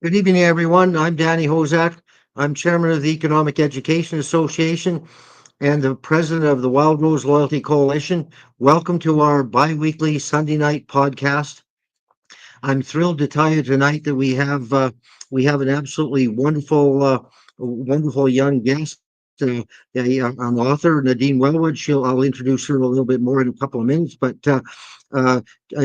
Good evening, everyone. I'm Danny Hozak. I'm chairman of the Economic Education Association and the president of the Wild Rose Loyalty Coalition. Welcome to our bi-weekly Sunday night podcast. I'm thrilled to tell you tonight that we have an absolutely wonderful young guest, an author, Nadine Wellwood. I'll introduce her a little bit more in a couple of minutes. But uh,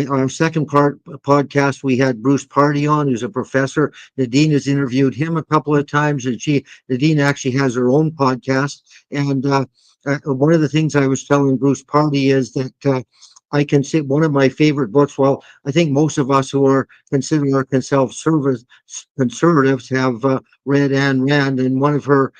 our second part podcast, we had Bruce Party on, who's a professor. Nadine has interviewed him a couple of times, and Nadine actually has her own podcast. And one of the things I was telling Bruce Party is that. I can say one of my favorite books. Well, I think most of us who are consider ourselves conservatives have read Ayn Rand, and one of her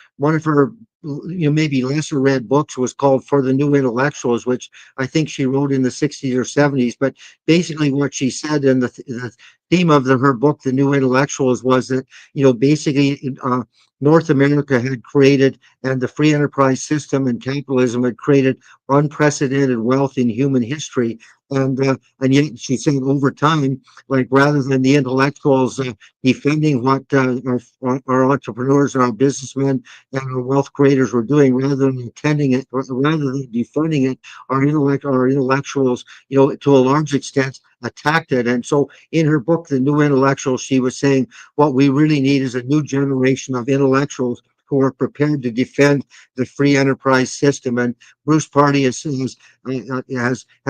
maybe lesser read books was called For the New Intellectuals, which I think she wrote in the 60s or 70s. But basically, what she said in the theme of her book, The New Intellectuals, was that basically North America had created, and the free enterprise system and capitalism had created unprecedented wealth in human history. And yet she said over time, like rather than the intellectuals defending what our entrepreneurs and our businessmen and our wealth creators were doing, rather than intending it, or rather than defending it, our intellectuals, to a large extent, attacked it. And so, in her book, The New Intellectuals, she was saying what we really need is a new generation of intellectuals who are prepared to defend the free enterprise system. And Bruce Party has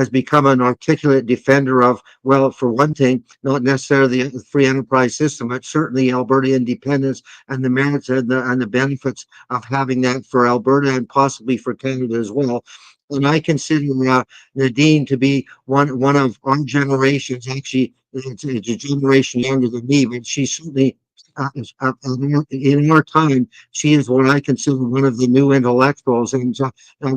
become an articulate defender of, well, for one thing, not necessarily the free enterprise system, but certainly Alberta independence and the merits and the benefits of having that for Alberta and possibly for Canada as well. And I consider Nadine to be one of our generations. Actually, it's a generation younger than me, but she certainly in our time, she is what I consider one of the new intellectuals, and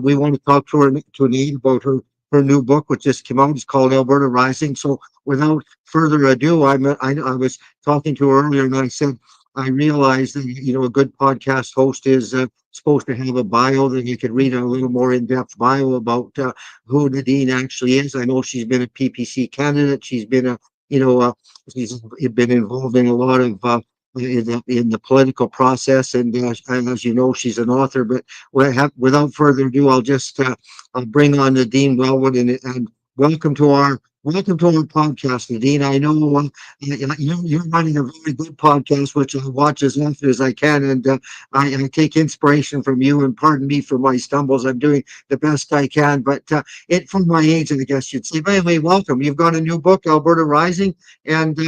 we want to talk to Nate about her new book, which just came out. It's called Alberta Rising. So, without further ado, I was talking to her earlier, and I said I realized that a good podcast host is supposed to have a bio that you could read a little more in-depth bio about who Nadine actually is. I know she's been a PPC candidate. She's been she's been involved in a lot of in the political process, and as you know, she's an author. But without further ado, I'll bring on Nadine Wellwood, and welcome to our podcast, Nadine. I know you're running a very good podcast, which I watch as often as I can, and I take inspiration from you. And pardon me for my stumbles; I'm doing the best I can, but it for my age, I guess you'd say. But anyway, welcome. You've got a new book, Alberta Rising, and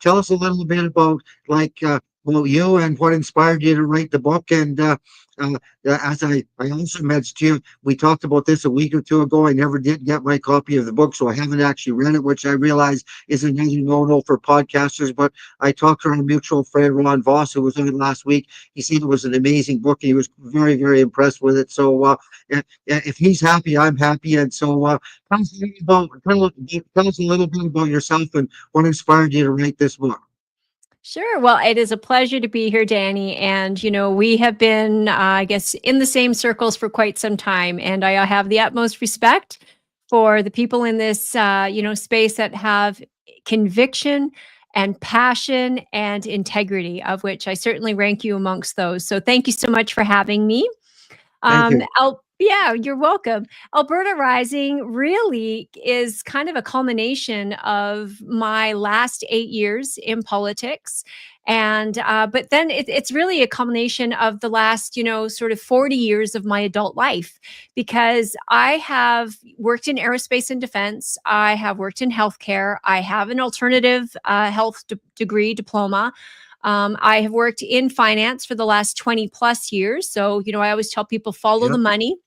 tell us a little bit about like you and what inspired you to write the book. And uh, as I also mentioned to you, we talked about this a week or two ago. I never did get my copy of the book, so I haven't actually read it, which I realize is another no-no for podcasters. But I talked to our mutual friend Ron Voss, who was on it last week. He said it was an amazing book. He was very, very impressed with it. So if he's happy, I'm happy. And so tell us a little bit about yourself and what inspired you to write this book. Sure. Well, it is a pleasure to be here, Danny. And, we have been, I guess, in the same circles for quite some time. And I have the utmost respect for the people in this, space that have conviction and passion and integrity, of which I certainly rank you amongst those. So thank you so much for having me. Thank you. Yeah, you're welcome. Alberta Rising really is kind of a culmination of my last 8 years in politics. And, but then it's really a culmination of the last, sort of 40 years of my adult life, because I have worked in aerospace and defense. I have worked in healthcare. I have an alternative health degree diploma. I have worked in finance for the last 20 plus years. So, I always tell people follow the Yep. money,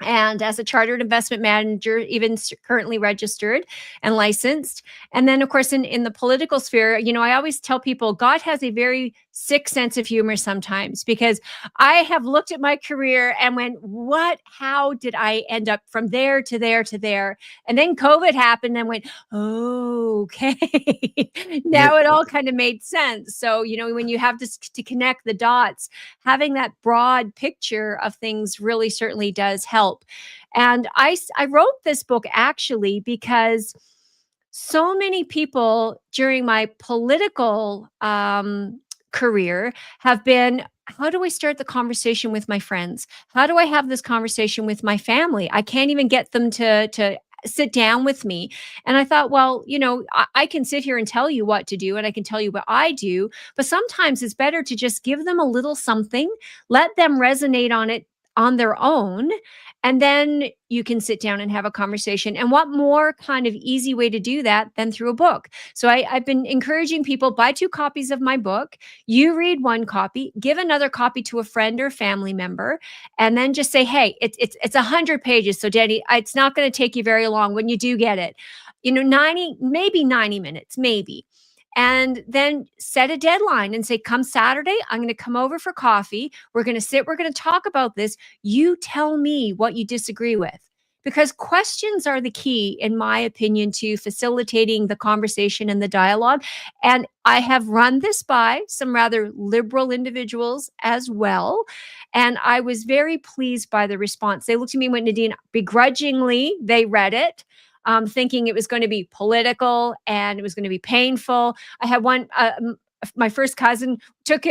and as a chartered investment manager, even currently registered and licensed. And then, of course, in the political sphere, I always tell people God has a very sick sense of humor sometimes, because I have looked at my career and went, how did I end up from there to there to there? And then COVID happened and went, oh, okay. Yeah. Now it all kind of made sense. So, when you have to connect the dots, having that broad picture of things really certainly does help. And I wrote this book actually because so many people during my political career have been, how do I start the conversation with my friends? How do I have this conversation with my family? I can't even get them to sit down with me. And I thought, well, I can sit here and tell you what to do, and I can tell you what I do, but sometimes it's better to just give them a little something, let them resonate on it on their own, and then you can sit down and have a conversation. And what more kind of easy way to do that than through a book? So I've been encouraging people, buy 2 copies of my book. You read 1 copy, give another copy to a friend or family member, and then just say, hey, it's 100 pages. So Danny, it's not going to take you very long when you do get it. 90 minutes, maybe. And then set a deadline and say, come Saturday, I'm going to come over for coffee. We're going to sit, we're going to talk about this. You tell me what you disagree with. Because questions are the key, in my opinion, to facilitating the conversation and the dialogue. And I have run this by some rather liberal individuals as well. And I was very pleased by the response. They looked at me and went, Nadine, begrudgingly, they read it. Thinking it was going to be political and it was going to be painful. I had one, my first cousin took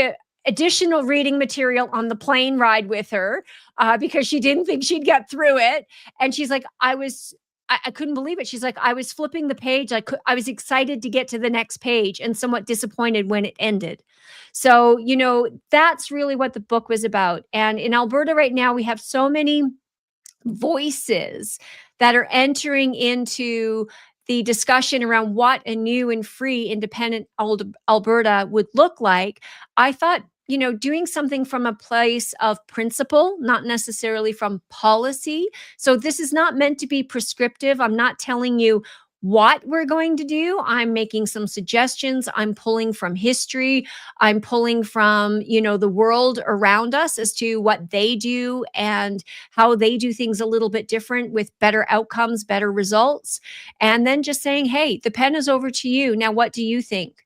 additional reading material on the plane ride with her because she didn't think she'd get through it. And she's like, I couldn't believe it. She's like, I was flipping the page. I was excited to get to the next page and somewhat disappointed when it ended. So, that's really what the book was about. And in Alberta right now, we have so many voices that are entering into the discussion around what a new and free independent Alberta would look like. I thought, doing something from a place of principle, not necessarily from policy. So this is not meant to be prescriptive. I'm not telling you what we're going to do. I'm making some suggestions. I'm pulling from history. I'm pulling from, the world around us as to what they do and how they do things a little bit different with better outcomes, better results. And then just saying, hey, the pen is over to you. Now, what do you think?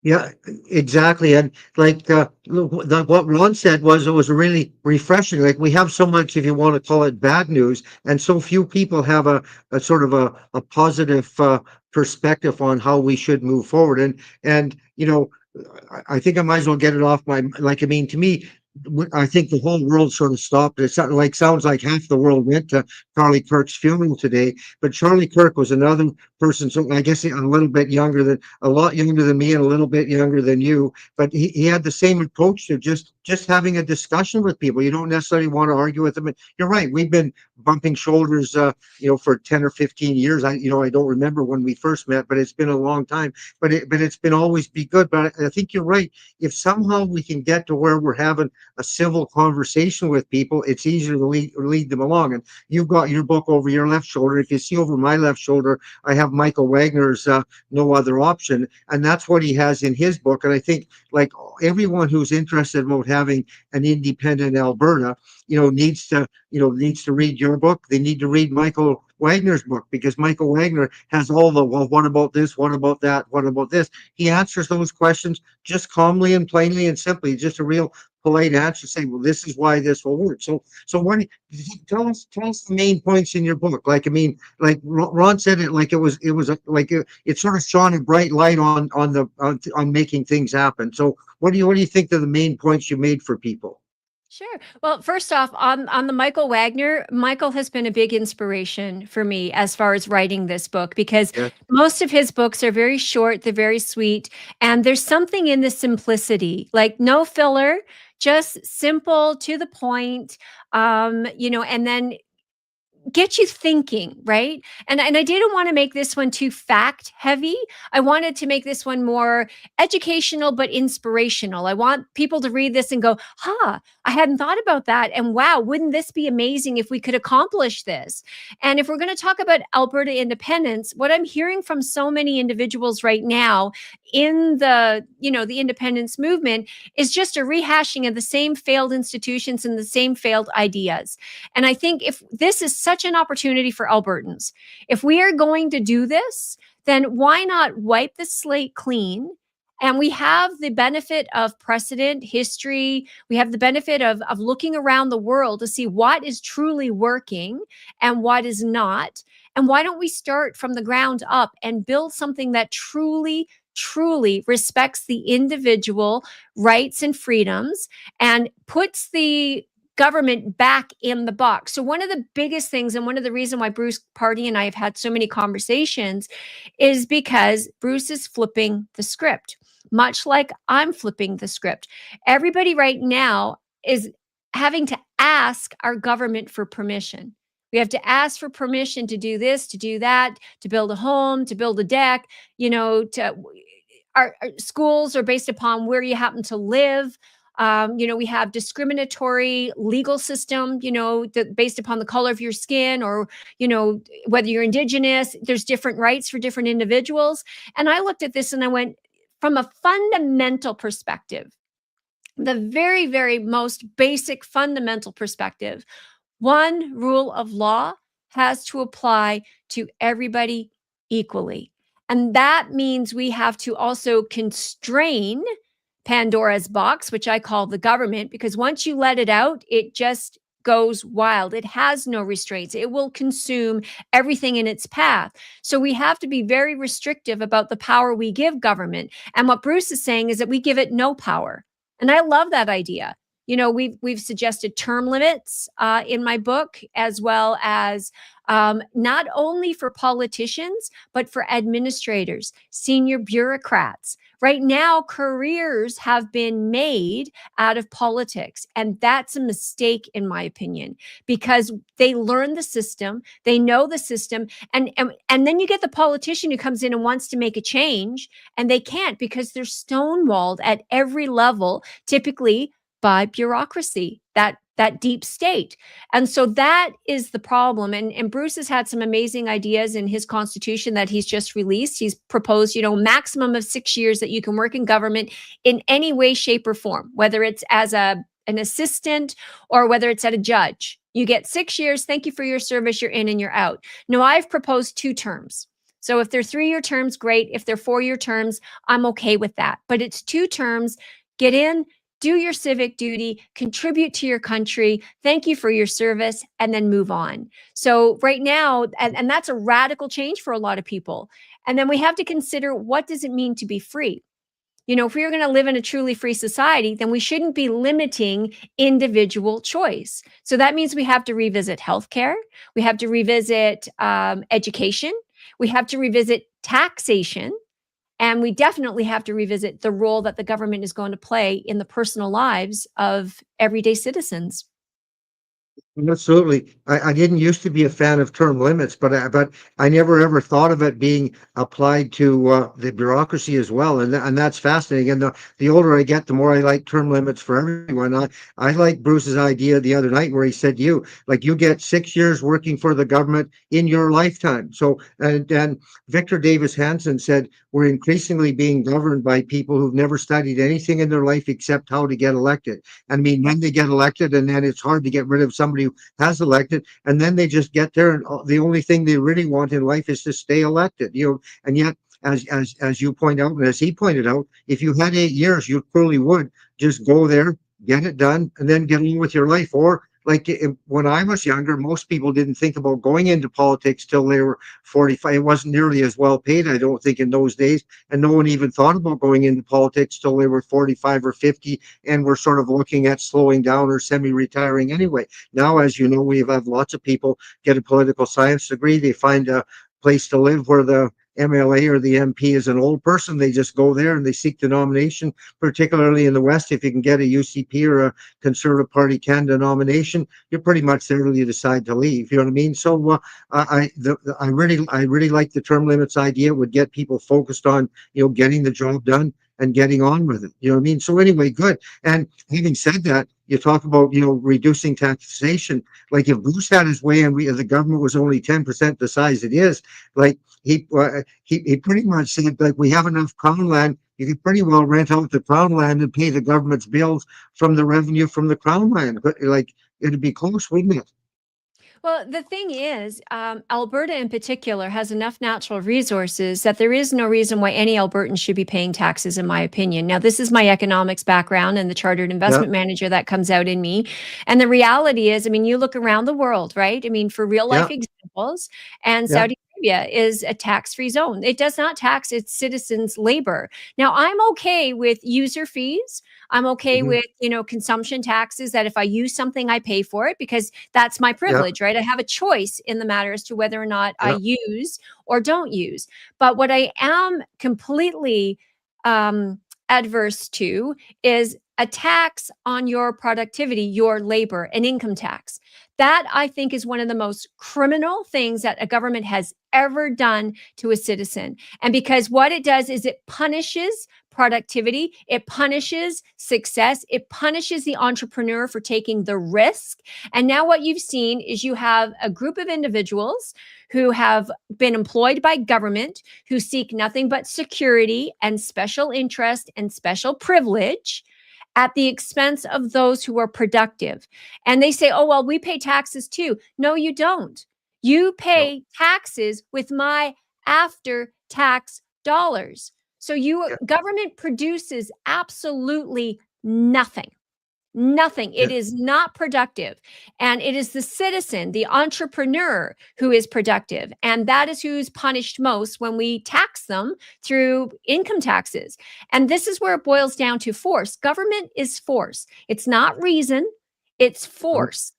Yeah, exactly. And like what Ron said was, it was really refreshing. Like, we have so much, if you want to call it, bad news, and so few people have a sort of a positive perspective on how we should move forward. And I think I might as well get it off my, like, I mean, to me, I think the whole world sort of stopped. It sounds like half the world went to Charlie Kirk's funeral today. But Charlie Kirk was another person, so I guess a lot younger than me and a little bit younger than you. But he had the same approach to just having a discussion with people. You don't necessarily want to argue with them. And you're right. We've been bumping shoulders, for 10 or 15 years. I don't remember when we first met, but it's been a long time. But it's been always be good. But I think you're right. If somehow we can get to where we're having a civil conversation with people, it's easier to lead them along. And you've got your book over your left shoulder. If you see over my left shoulder, I have Michael Wagner's No Other Option, and that's what he has in his book. And I think, like, everyone who's interested about having an independent Alberta, needs to read your book. They need to read Michael Wagner's book, because Michael Wagner has all the, well, what about this? What about that? What about this? He answers those questions just calmly and plainly and simply, just a real polite answer, saying, well, this is why this will work. So when tell us the main points in your book. Like, I mean, like Ron said it, like it sort of shone a bright light on making things happen. So what do you think are the main points you made for people? Sure. Well, first off, on the Michael Wagner, Michael has been a big inspiration for me as far as writing this book, because Yeah. most of his books are very short, they're very sweet, and there's something in the simplicity, like no filler, just simple to the point, and then get you thinking, right? And I didn't want to make this one too fact heavy. I wanted to make this one more educational but inspirational. I want people to read this and go, "Huh, I hadn't thought about that." And wow, wouldn't this be amazing if we could accomplish this? And if we're going to talk about Alberta independence, what I'm hearing from so many individuals right now in the independence movement is just a rehashing of the same failed institutions and the same failed ideas. And I think if this is such an opportunity for Albertans, if we are going to do this, then why not wipe the slate clean? And we have the benefit of precedent, history. We have the benefit of looking around the world to see what is truly working and what is not. And why don't we start from the ground up and build something that truly respects the individual rights and freedoms and puts the government back in the box. So one of the biggest things, and one of the reasons why Bruce Party and I have had so many conversations, is because Bruce is flipping the script, much like I'm flipping the script. Everybody right now is having to ask our government for permission. We have to ask for permission to do this, to do that, to build a home, to build a deck, our schools are based upon where you happen to live. We have discriminatory legal system, based upon the color of your skin, or, whether you're indigenous. There's different rights for different individuals. And I looked at this and I went, from a fundamental perspective, the very, very most basic fundamental perspective, one rule of law has to apply to everybody equally. And that means we have to also constrain Pandora's box, which I call the government, because once you let it out, it just goes wild. It has no restraints. It will consume everything in its path. So we have to be very restrictive about the power we give government. And what Bruce is saying is that we give it no power. And I love that idea. We've suggested term limits in my book, as well as not only for politicians, but for administrators, senior bureaucrats. Right now, careers have been made out of politics, and that's a mistake, in my opinion, because they learn the system, they know the system, and then you get the politician who comes in and wants to make a change, and they can't because they're stonewalled at every level, typically by bureaucracy, that deep state. And so that is the problem. And Bruce has had some amazing ideas in his constitution that he's just released. He's proposed, maximum of 6 years that you can work in government in any way, shape, or form, whether it's as an assistant or whether it's at a judge. You get 6 years. Thank you for your service. You're in and you're out. No, I've proposed 2 terms. So if they're 3-year terms, great. If they're 4-year terms, I'm okay with that. But it's 2 terms. Get in, do your civic duty, contribute to your country, thank you for your service, and then move on. So right now, and that's a radical change for a lot of people. And then we have to consider, what does it mean to be free? If we are going to live in a truly free society, then we shouldn't be limiting individual choice. So that means we have to revisit healthcare. We have to revisit education. We have to revisit taxation. And we definitely have to revisit the role that the government is going to play in the personal lives of everyday citizens. Absolutely. I didn't used to be a fan of term limits, but I never ever thought of it being applied to the bureaucracy as well, and that's fascinating. And the older I get, the more I like term limits for everyone. I like Bruce's idea the other night where he said, you get 6 years working for the government in your lifetime. So and Victor Davis Hanson said, we're increasingly being governed by people who've never studied anything in their life except how to get elected. I mean, when they get elected, and then it's hard to get rid of somebody who has elected, and then they just get there, and the only thing they really want in life is to stay elected. And yet, as you point out, and as he pointed out, if you had 8 years, you probably would just go there, get it done, and then get on with your life. Or like when I was younger, most people didn't think about going into politics till they were 45. It wasn't nearly as well paid, I don't think, in those days. And no one even thought about going into politics till they were 45 or 50, and we're sort of looking at slowing down or semi-retiring anyway. Now, as you know, we have lots of people get a political science degree. They find a place to live where the MLA or the MP is an old person. They just go there and they seek the nomination, particularly in the West. If you can get a UCP or a Conservative Party Canada nomination, you're pretty much there till you decide to leave. You know what I mean? So I really like the term limits idea. It would get people focused on, getting the job done and getting on with it. You know what I mean? So anyway, good. And having said that, you talk about, reducing taxation. Like if Bruce had his way and the government was only 10% the size it is, like he pretty much said, like, we have enough crown land. You could pretty well rent out the crown land and pay the government's bills from the revenue from the crown land. But like, it'd be close, wouldn't it? Well, the thing is, Alberta in particular has enough natural resources that there is no reason why any Albertan should be paying taxes, in my opinion. Now, this is my economics background and the chartered Yeah, investment manager that comes out in me. And the reality is, I mean, you look around the world, right? I mean, for real life yeah, examples, and yeah. Saudi Arabia is a tax-free zone. It does not tax its citizens' labor. Now, I'm okay with user fees. I'm okay Hmm. with, consumption taxes, that if I use something, I pay for it because that's my Yeah, privilege, right? I have a choice in the matter as to whether or not I yeah, use or don't use. But what I am completely um, adverse to is a tax on your productivity, your labor, an income tax. That I think is one of the most criminal things that a government has ever done to a citizen. And because what it does is it punishes productivity, it punishes success, it punishes the entrepreneur for taking the risk. And now what you've seen is you have a group of individuals who have been employed by government, who seek nothing but security and special interest and special privilege at the expense of those who are productive. And they say, oh, well, we pay taxes too. No, you don't. You no, pay taxes with my after tax dollars. So you yeah, government produces absolutely nothing. Nothing. yeah. It is not productive. And it is the citizen, the entrepreneur, who is productive. And that is who's punished most when we tax them through income taxes. And this is where it boils down to force. Government is force. It's not reason, it's No, force,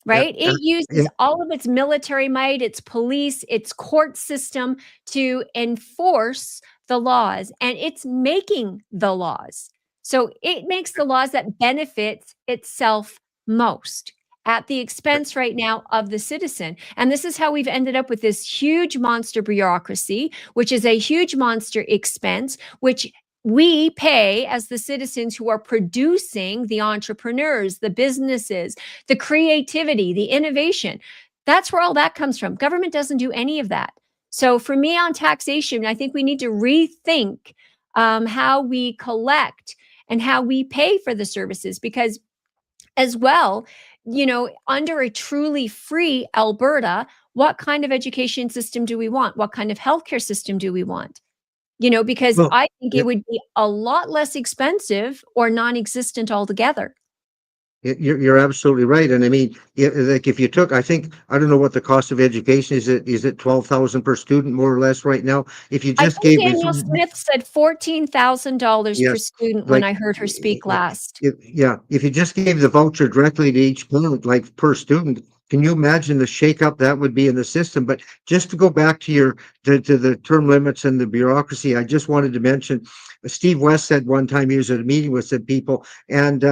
yeah, right? It yeah. uses all of its military might, its police, its court system to enforce the laws, and it's making the laws. So it makes the laws that benefit itself most at the expense right now of the citizen. And this is how we've ended up with this huge monster bureaucracy, which is a huge monster expense, which we pay as the citizens who are producing the entrepreneurs, the businesses, the creativity, the innovation. That's where all that comes from. Government doesn't do any of that. So for me on taxation, I think we need to rethink how we collect and how we pay for the services, because as well, under a truly free Alberta, what kind of education system do we want? What kind of healthcare system do we want? Because Well, I think yeah, it would be a lot less expensive or non-existent altogether. you're absolutely right. And I mean, like if you took, I think, I don't know what the cost of education is. It 12,000 per student, more or less, right now? If you I just think gave it, Danielle Smith said $14,000 per yes, student when like, I heard her speak last. yeah, if you just gave the voucher directly to each parent, like per student, can you imagine the shakeup that would be in the system? But just to go back to to the term limits and the bureaucracy, I just wanted to mention, Steve West said one time he was at a meeting with some people, and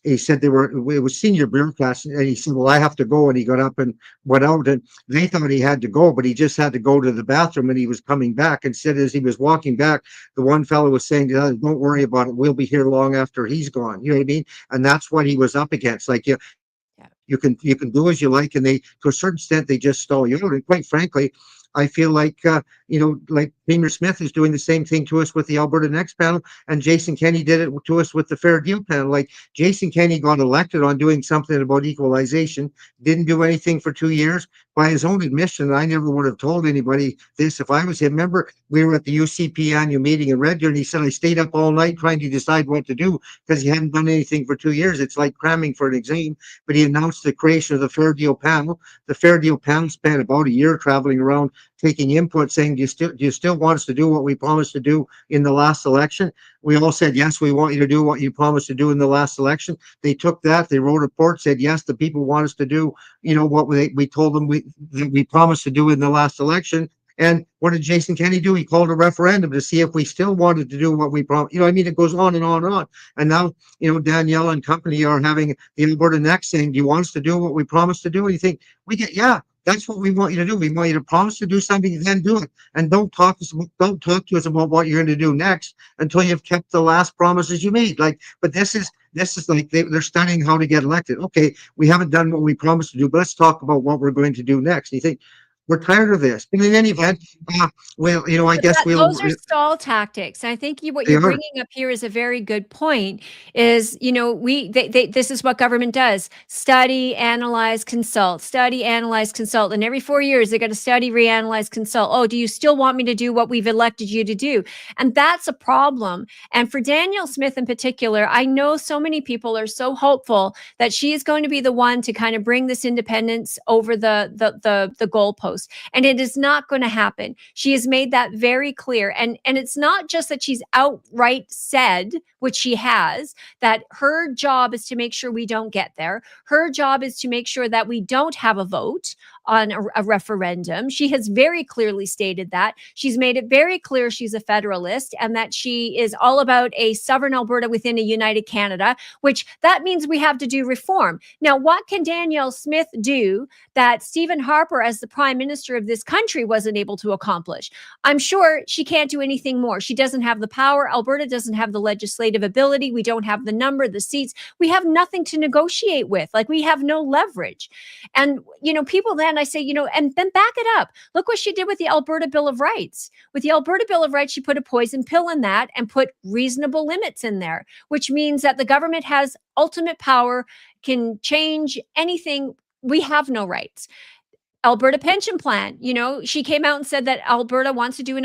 he said it was senior bureaucrats, and he said, "Well, I have to go," and he got up and went out, and they thought he had to go, but he just had to go to the bathroom, and he was coming back, and said as he was walking back, the one fellow was saying to the other, "Don't worry about it. We'll be here long after he's gone." You know what I mean? And that's what he was up against. Like, Yeah. you can do as you like, and they, to a certain extent, they just stall you out. And quite frankly, I feel like like Premier Smith is doing the same thing to us with the Alberta Next panel, and Jason Kenney did it to us with the Fair Deal panel. Like, Jason Kenney got elected on doing something about equalization, didn't do anything for 2 years. By his own admission, I never would have told anybody this if I was him. Remember, we were at the UCP annual meeting in Red Deer, and he said I stayed up all night trying to decide what to do because he hadn't done anything for 2 years. It's like cramming for an exam. But he announced the creation of the Fair Deal panel. The Fair Deal panel spent about a year traveling around taking input, saying, do you still want us to do what we promised to do in the last election? We all said, yes, we want you to do what you promised to do in the last election. They took that, they wrote a report, said, yes, the people want us to do, what we told them we promised to do in the last election. And what did Jason Kenney do? He called a referendum to see if we still wanted to do what we promised. I mean, it goes on and on and on. And now, Danielle and company are having the Alberta Next saying, do you want us to do what we promised to do? And you think, yeah, that's what we want you to do. We want you to promise to do something, then do it. And don't talk to us about what you're going to do next until you've kept the last promises you made. Like, but this is like they're studying how to get elected. Okay, we haven't done what we promised to do, but let's talk about what we're going to do next. You think, We're tired of this. But in any event, well, I But guess we'll, those are stall tactics. I think what they you're are. bringing up here is a very good point. Is this is what government does: study, analyze, consult, study, analyze, consult, and every 4 years they're going to study, reanalyze, consult. Oh, do you still want me to do what we've elected you to do? And that's a problem. And for Danielle Smith in particular, I know so many people are so hopeful that she is going to be the one to kind of bring this independence over the goalpost, and it is not going to happen. She has made that very clear. And it's not just that she's outright said, which she has, that her job is to make sure we don't get there. Her job is to make sure that we don't have a vote on a referendum. She has very clearly stated that. She's made it very clear she's a federalist and that she is all about a sovereign Alberta within a united Canada, which that means we have to do reform. Now, what can Danielle Smith do that Stephen Harper, as the prime minister of this country, wasn't able to accomplish? I'm sure she can't do anything more. She doesn't have the power. Alberta doesn't have the legislative ability. We don't have the number, the seats. We have nothing to negotiate with. Like, we have no leverage. And, people then, I say, and then back it up. Look what she did with the Alberta Bill of Rights. With the Alberta Bill of Rights, she put a poison pill in that and put reasonable limits in there, which means that the government has ultimate power, can change anything. We have no rights. Alberta pension plan, she came out and said that Alberta wants to do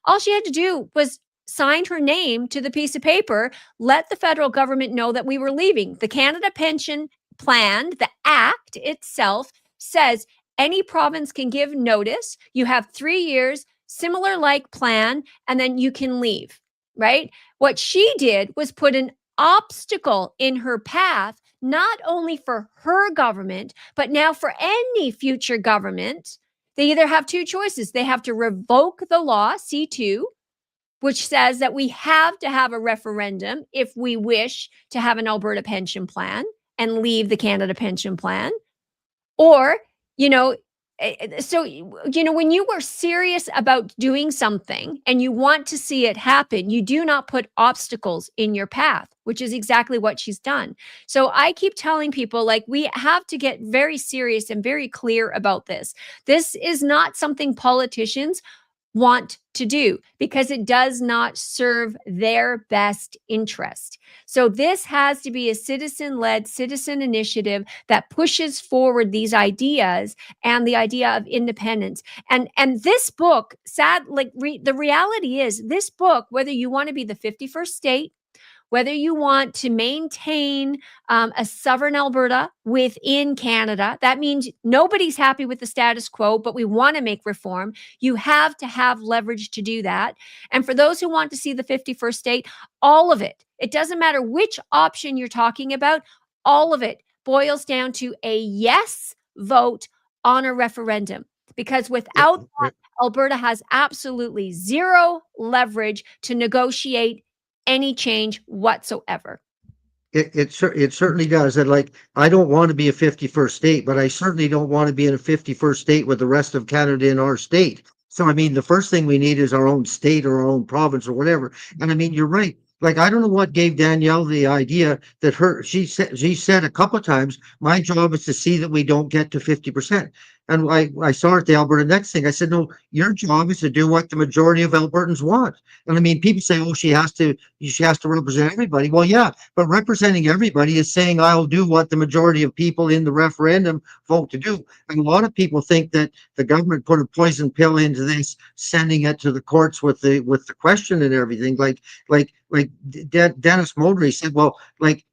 all she had to do was sign her name to the piece of paper, let the federal government know that we were leaving. The Canada Pension Plan, the act itself, says any province can give notice. You have 3 years, similar like plan, and then you can leave, right? What she did was put an obstacle in her path, not only for her government, but now for any future government. They either have two choices. They have to revoke the law, C2, which says that we have to have a referendum if we wish to have an Alberta pension plan and leave the Canada Pension Plan. Or, when you are serious about doing something and you want to see it happen, you do not put obstacles in your path, which is exactly what she's done. So I keep telling people, we have to get very serious and very clear about this. This is not something politicians want to do because it does not serve their best interest. So this has to be a citizen-led, citizen initiative that pushes forward these ideas and the idea of independence. And this book, the reality is, this book, whether you want to be the 51st state, whether you want to maintain a sovereign Alberta within Canada, that means nobody's happy with the status quo, but we want to make reform. You have to have leverage to do that. And for those who want to see the 51st state, all of it, it doesn't matter which option you're talking about, all of it boils down to a yes vote on a referendum. Because without that, Alberta has absolutely zero leverage to negotiate any change whatsoever. It certainly does. And I don't want to be a 51st state, but I certainly don't want to be in a 51st state with the rest of Canada in our state. So, the first thing we need is our own state or our own province or whatever. And you're right. I don't know what gave Danielle the idea that she said a couple of times, my job is to see that we don't get to 50%. And I saw at the Alberta Next thing. I said, no, your job is to do what the majority of Albertans want. And people say, oh, she has to represent everybody. Well, yeah, but representing everybody is saying I'll do what the majority of people in the referendum vote to do. And a lot of people think that the government put a poison pill into this, sending it to the courts with the question and everything. Dennis Modry said, well,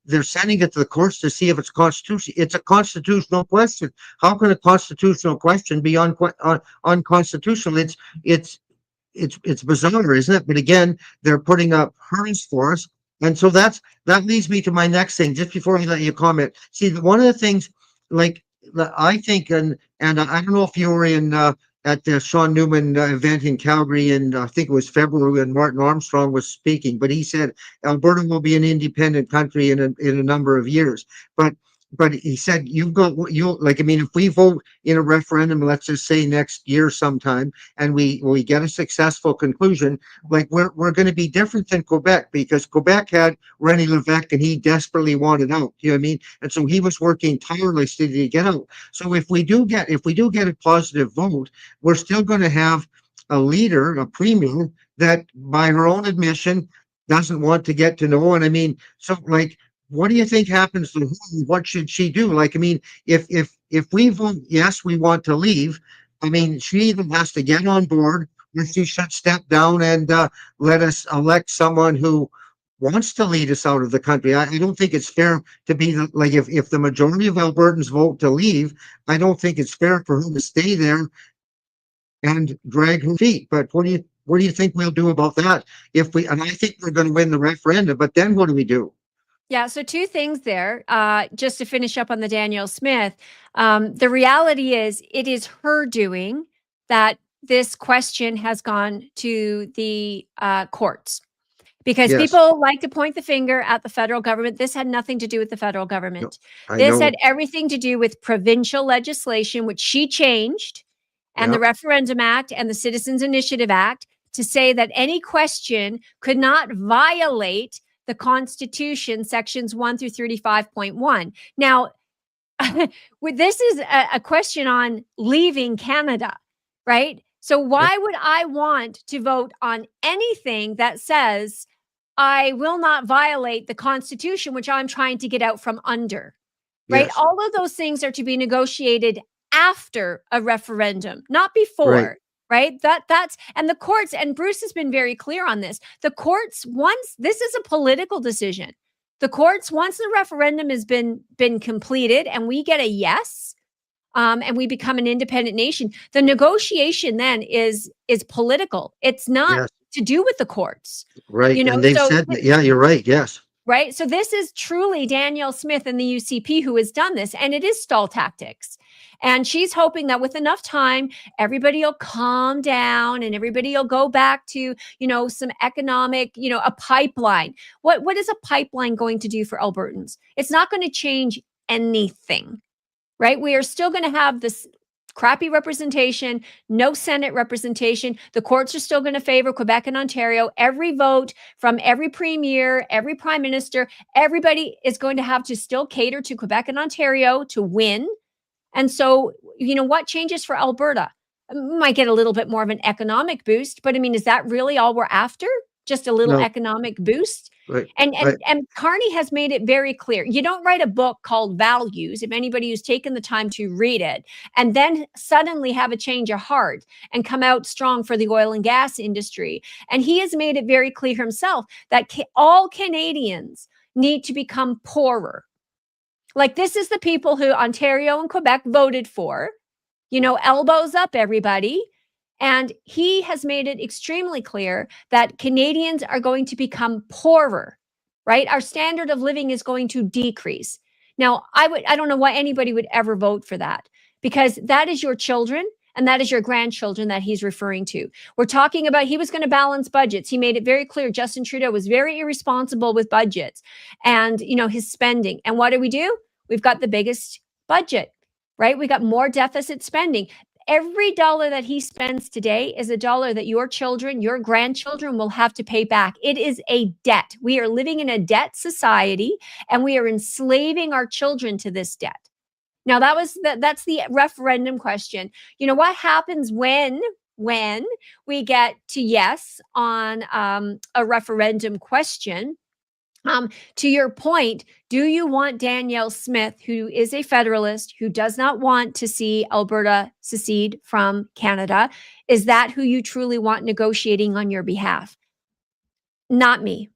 they're sending it to the courts to see if it's constitutional. It's a constitutional question. How can a constitutional question be unconstitutional? It's bizarre, isn't it? But again, they're putting up hurdles for us. And so that leads me to my next thing, just before I let you comment. See, one of the things, I think, and I don't know if you were in at the Sean Newman event in Calgary, and I think it was February when Martin Armstrong was speaking, but he said Alberta will be an independent country in a number of years. But but he said, you've got what you like. I mean, if we vote in a referendum, let's just say next year sometime, and we get a successful conclusion, like we're going to be different than Quebec, because Quebec had René Levesque and he desperately wanted out. You know what I mean? And so he was working tirelessly to get out. So if we do get a positive vote, we're still going to have a leader, a premier, that by her own admission doesn't want to get to know. And I mean, so like, what do you think happens to her? What should she do? Like, I mean, if we vote yes, we want to leave. I mean, she either has to get on board, or she should step down and let us elect someone who wants to lead us out of the country. I don't think it's fair to be like, if the majority of Albertans vote to leave, I don't think it's fair for her to stay there and drag her feet. But what do you think we'll do about that? If we, and I think we're going to win the referendum, but then what do we do? Yeah, so two things there. Just to finish up on the Danielle Smith, the reality is it is her doing that this question has gone to the courts. Because Yes, people like to point the finger at the federal government. This had nothing to do with the federal no, government. I This had know. everything to do with provincial legislation, which she changed, and the Yeah, Referendum Act and the Citizens Initiative Act to say that any question could not violate the Constitution, sections 1 through 35.1. Now, this is a question on leaving Canada, right? So yeah, why would I want to vote on anything that says I will not violate the Constitution, which I'm trying to get out from under, right? yes, All of those things are to be negotiated after a referendum, not right. before, right? That's and the courts, and Bruce has been very clear on this. The courts, once this is a political decision, the courts, once the referendum has been completed and we get a yes, and we become an independent nation, the negotiation then is political. It's not Yes, to do with the courts, right. you know. And they've So said that, yeah, you're right. Yes. right, so this is truly Danielle Smith and the UCP who has done this, and it is stall tactics. And she's hoping that with enough time, everybody will calm down and everybody will go back to, some economic, a pipeline. What is a pipeline going to do for Albertans? It's not going to change anything, right? We are still going to have this crappy representation, no Senate representation. The courts are still going to favor Quebec and Ontario. Every vote from every premier, every prime minister, everybody is going to have to still cater to Quebec and Ontario to win. And so, what changes for Alberta? Might get a little bit more of an economic boost, but I mean, is that really all we're after? Just a little No, economic boost? right, And and right. and Carney has made it very clear. You don't write a book called Values, if anybody who's taken the time to read it, and then suddenly have a change of heart and come out strong for the oil and gas industry. And he has made it very clear himself that all Canadians need to become poorer. Like, this is the people who Ontario and Quebec voted for, elbows up, everybody. And he has made it extremely clear that Canadians are going to become poorer, right? Our standard of living is going to decrease. Now, I don't know why anybody would ever vote for that, because that is your children and that is your grandchildren that he's referring to. We're talking about, he was going to balance budgets. He made it very clear. Justin Trudeau was very irresponsible with budgets and, his spending. And what do? We've got the biggest budget, right? We got more deficit spending. Every dollar that he spends today is a dollar that your children, your grandchildren will have to pay back. It is a debt. We are living in a debt society and we are enslaving our children to this debt. Now that's the referendum question. What happens when we get to yes on a referendum question? To your point, do you want Danielle Smith, who is a federalist, who does not want to see Alberta secede from Canada? Is that who you truly want negotiating on your behalf? Not me.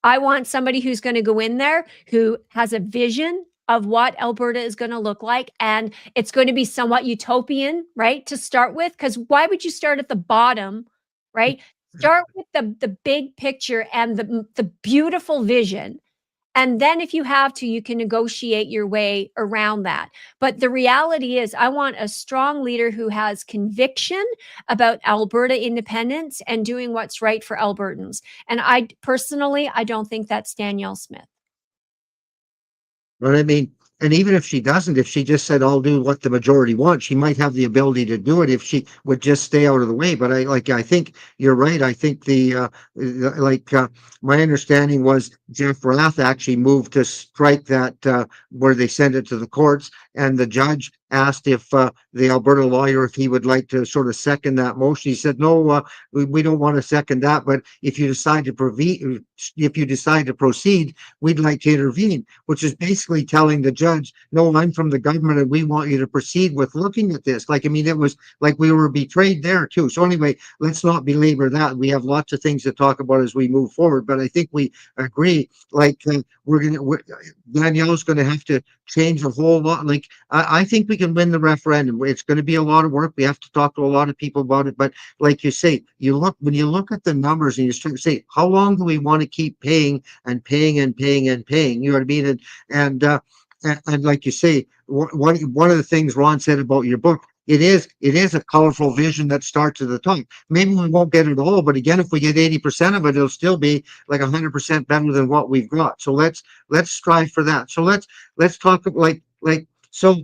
I want somebody who's going to go in there, who has a vision of what Alberta is going to look like. And it's going to be somewhat utopian, right? To start with, because why would you start at the bottom, right? Start with the big picture and the beautiful vision. And then if you have to, you can negotiate your way around that. But the reality is, I want a strong leader who has conviction about Alberta independence and doing what's right for Albertans. And I don't think that's Danielle Smith. But I mean, and even if she doesn't, if she just said, I'll do what the majority wants, she might have the ability to do it if she would just stay out of the way. But I think you're right. I think like, my understanding was Jeff Rath actually moved to strike that, where they send it to the courts, and the judge asked if, the Alberta lawyer, if he would like to sort of second that motion. He said, no, we don't want to second that, but if you decide to proceed, we'd like to intervene, which is basically telling the judge, no, I'm from the government and we want you to proceed with looking at this. Like, I mean, it was like we were betrayed there too. So anyway, let's not belabor that. We have lots of things to talk about as we move forward, but I think we agree, like, Danielle's going to have to change a whole lot. Like, I think we can win the referendum. It's going to be a lot of work. We have to talk to a lot of people about it. But like you say, when you look at the numbers and you start to say, how long do we want to keep paying and paying and paying and paying? You know what I mean? And, uh, and like you say, one of the things Ron said about your book, it is a colorful vision that starts at the top. Maybe we won't get it all, but again, if we get 80% of it, it'll still be like 100% better than what we've got. So let's strive for that. So let's talk so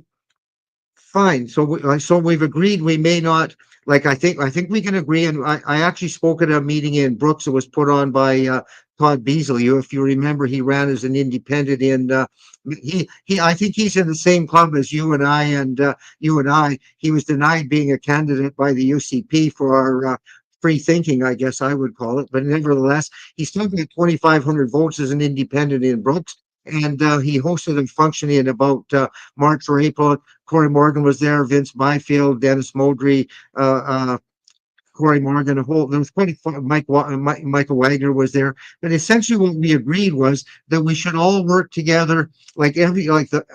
fine. So we've agreed we may not, like, I think we can agree. And I actually spoke at a meeting in Brooks. It was put on by, Todd Beasley. If you remember, he ran as an independent in, I think he's in the same club as you and I, and, you and I. He was denied being a candidate by the UCP for our, free thinking, I guess I would call it. But nevertheless, he still got 2,500 votes as an independent in Brooks. And, he hosted a function in about, March or April. Corey Morgan was there, Vince Byfield, Dennis Modry, Corey Morgan, there was quite a Michael Wagner was there. But essentially what we agreed was that we should all work together, like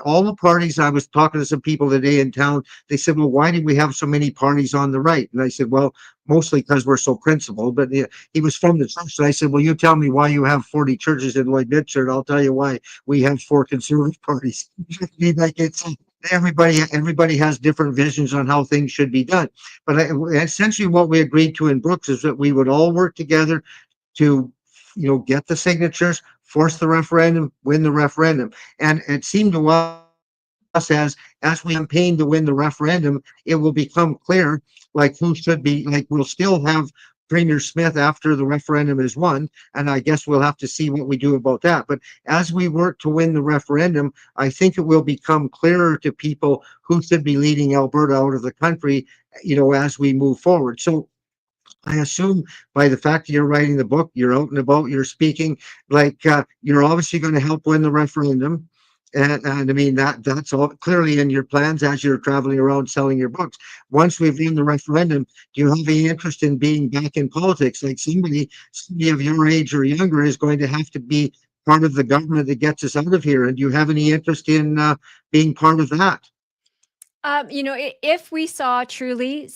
all the parties. I was talking to some people today in town. They said, well, why did we have so many parties on the right? And I said, well, mostly because we're so principled. But he was from the church. And I said, well, you tell me why you have 40 churches in Lloydminster, and I'll tell you why we have 4 conservative parties. Like, it's everybody has different visions on how things should be done. But essentially what we agreed to in Brooks is that we would all work together to, get the signatures, force the referendum, win the referendum. And it seemed to us, as we campaign to win the referendum, it will become clear, like, who should be, like, we'll still have Premier Smith after the referendum is won, and I guess we'll have to see what we do about that. But as we work to win the referendum, I think it will become clearer to people who should be leading Alberta out of the country, as we move forward. So I assume by the fact that you're writing the book, you're out and about, you're speaking, like, you're obviously going to help win the referendum. And I mean, that's all clearly in your plans as you're traveling around selling your books. Once we've won the referendum, do you have any interest in being back in politics? Like, somebody of your age or younger is going to have to be part of the government that gets us out of here. And do you have any interest in, being part of that? If we saw truly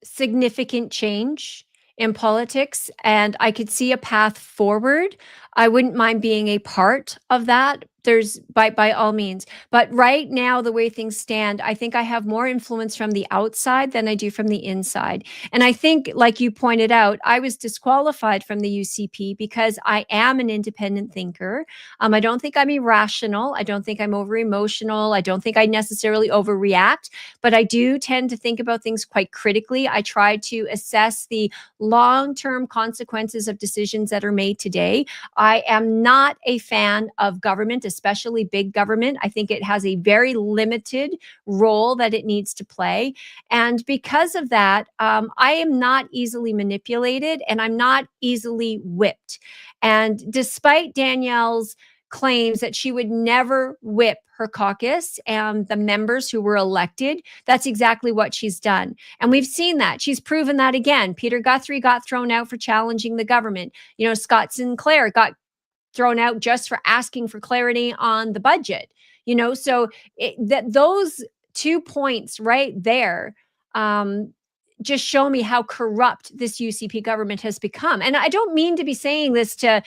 significant change in politics and I could see a path forward, I wouldn't mind being a part of that. There's by all means. But right now, the way things stand, I think I have more influence from the outside than I do from the inside. And I think, like you pointed out, I was disqualified from the UCP because I am an independent thinker. I don't think I'm irrational. I don't think I'm over emotional. I don't think I necessarily overreact, but I do tend to think about things quite critically. I try to assess the long-term consequences of decisions that are made today. I am not a fan of government, especially big government. I think it has a very limited role that it needs to play. And because of that, I am not easily manipulated and I'm not easily whipped. And despite Danielle's claims that she would never whip her caucus and the members who were elected, that's exactly what she's done. And we've seen that. She's proven that again. Peter Guthrie got thrown out for challenging the government. Scott Sinclair got thrown out just for asking for clarity on the budget. So those 2 points right there just show me how corrupt this UCP government has become. And I don't mean to be saying this to,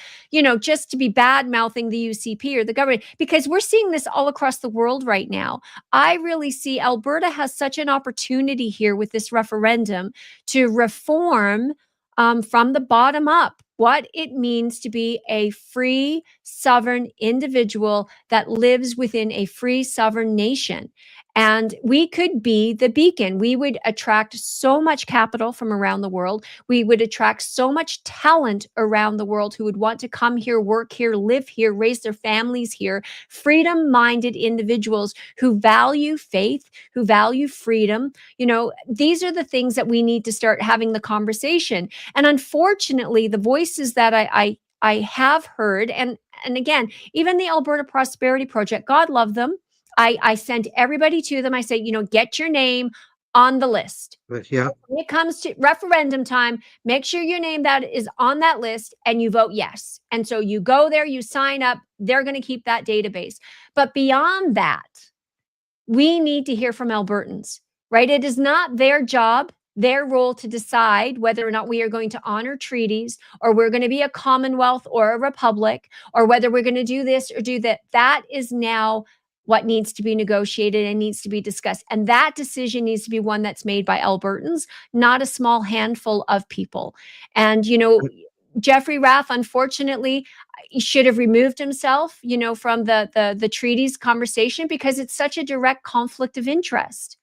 just to be bad mouthing the UCP or the government, because we're seeing this all across the world right now. I really see Alberta has such an opportunity here with this referendum to reform from the bottom up what it means to be a free, sovereign individual that lives within a free, sovereign nation. And we could be the beacon. We would attract so much capital from around the world. We would attract so much talent around the world who would want to come here, work here, live here, raise their families here. Freedom minded individuals who value faith, who value freedom. These are the things that we need to start having the conversation. And unfortunately, the voices that I have heard, and again, even the Alberta Prosperity Project, God love them. I send everybody to them. I say, get your name on the list. But yeah, When it comes to referendum time, make sure your name that is on that list and you vote yes. And so you go there, you sign up, they're going to keep that database. But beyond that, we need to hear from Albertans, right? It is not their job, their role to decide whether or not we are going to honor treaties, or we're going to be a commonwealth or a republic, or whether we're going to do this or do that. That is now what needs to be negotiated and needs to be discussed. And that decision needs to be one that's made by Albertans, not a small handful of people. And, Jeffrey Rath, unfortunately, he should have removed himself, from the treaties conversation, because it's such a direct conflict of interest,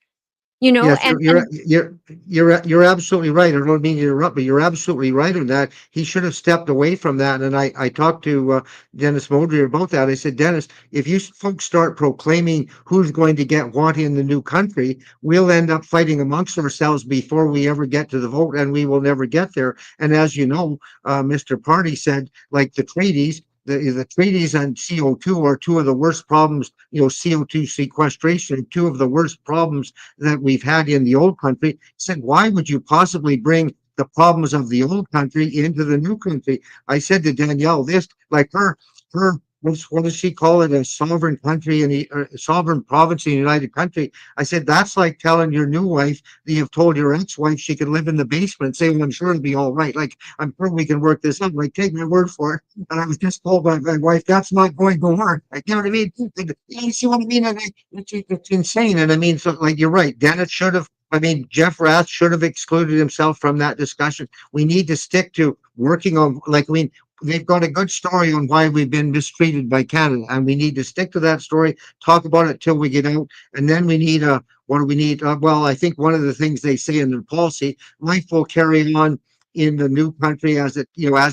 yes, and you're absolutely right. I don't mean to interrupt, but you're absolutely right on that. He should have stepped away from that. And I talked to Dennis Modry about that. I said, Dennis, if you folks start proclaiming who's going to get what in the new country, we'll end up fighting amongst ourselves before we ever get to the vote, and we will never get there. And as you know, Mr. Party said, like the treaties. The treaties on CO2 are two of the worst problems, CO2 sequestration, two of the worst problems that we've had in the old country. Said, why would you possibly bring the problems of the old country into the new country? I said to Danielle, this, like her, what does she call it? A sovereign country in the sovereign province in the United Country. I said, that's like telling your new wife that you've told your ex-wife she can live in the basement, saying, well, I'm sure it'll be all right. Like, I'm sure we can work this out. Like, take my word for it. And I was just told by my wife, that's not going to work. Like, you know what I mean? You see what I mean? And it's insane. And I mean, so like, you're right. Dennis should have, Jeff Rath should have excluded himself from that discussion. We need to stick to working on, they've got a good story on why we've been mistreated by Canada, and we need to stick to that story, talk about it till we get out. And then we need what do we need? Well, I think one of the things they say in their policy, life will carry on in the new country as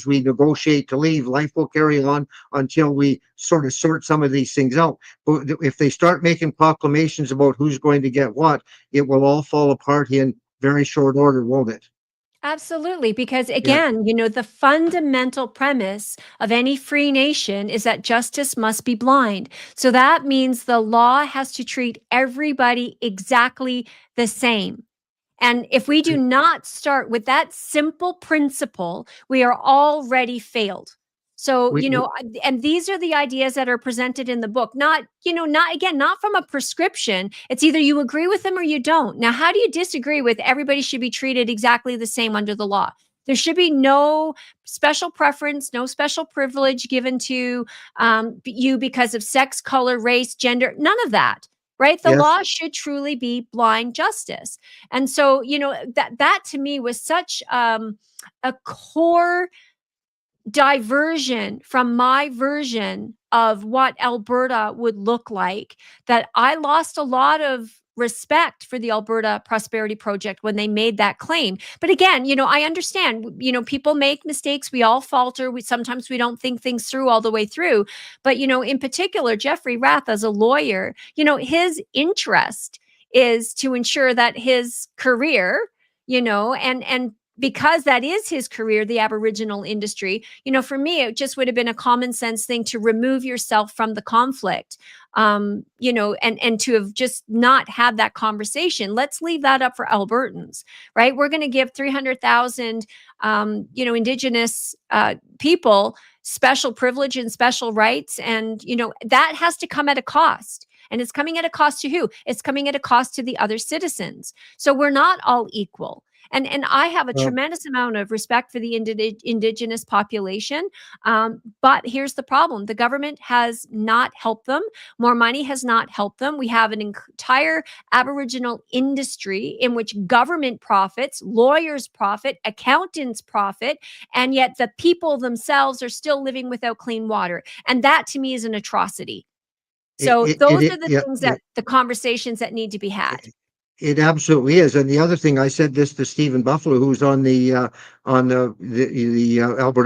we negotiate to leave. Life will carry on until we sort of sort some of these things out. But if they start making proclamations about who's going to get what, it will all fall apart in very short order, won't it? absolutely, because Yeah. again, the fundamental premise of any free nation is that justice must be blind. So that means the law has to treat everybody exactly the same. And if we do not start with that simple principle, we are already failed. So, We, we and these are the ideas that are presented in the book, not from a prescription. It's either you agree with them or you don't. Now, how do you disagree with everybody should be treated exactly the same under the law? There should be no special preference, no special privilege given to you because of sex, color, race, gender, none of that. Right? The yes. law should truly be blind justice. And so, that to me was such a core diversion from my version of what Alberta would look like, that I lost a lot of respect for the Alberta Prosperity Project when they made that claim. But again, I understand, people make mistakes. We all falter. Sometimes we don't think things through all the way through. But, in particular, Jeffrey Rath, as a lawyer, his interest is to ensure that his career, and because that is his career, the Aboriginal industry, for me, it just would have been a common sense thing to remove yourself from the conflict, and to have just not had that conversation. Let's leave that up for Albertans, right? We're going to give 300,000, Indigenous people special privilege and special rights. And, that has to come at a cost. And it's coming at a cost to who? It's coming at a cost to the other citizens. So we're not all equal. And I have a Well, tremendous amount of respect for the indigenous population. But here's the problem: the government has not helped them. More money has not helped them. We have an entire Aboriginal industry in which government profits, lawyers profit, accountants profit, and yet the people themselves are still living without clean water. And that to me is an atrocity. So those are the yeah, things yeah. that the conversations that need to be had. It absolutely is. And the other thing, I said this to Stephen Buffalo, who's on the Alberta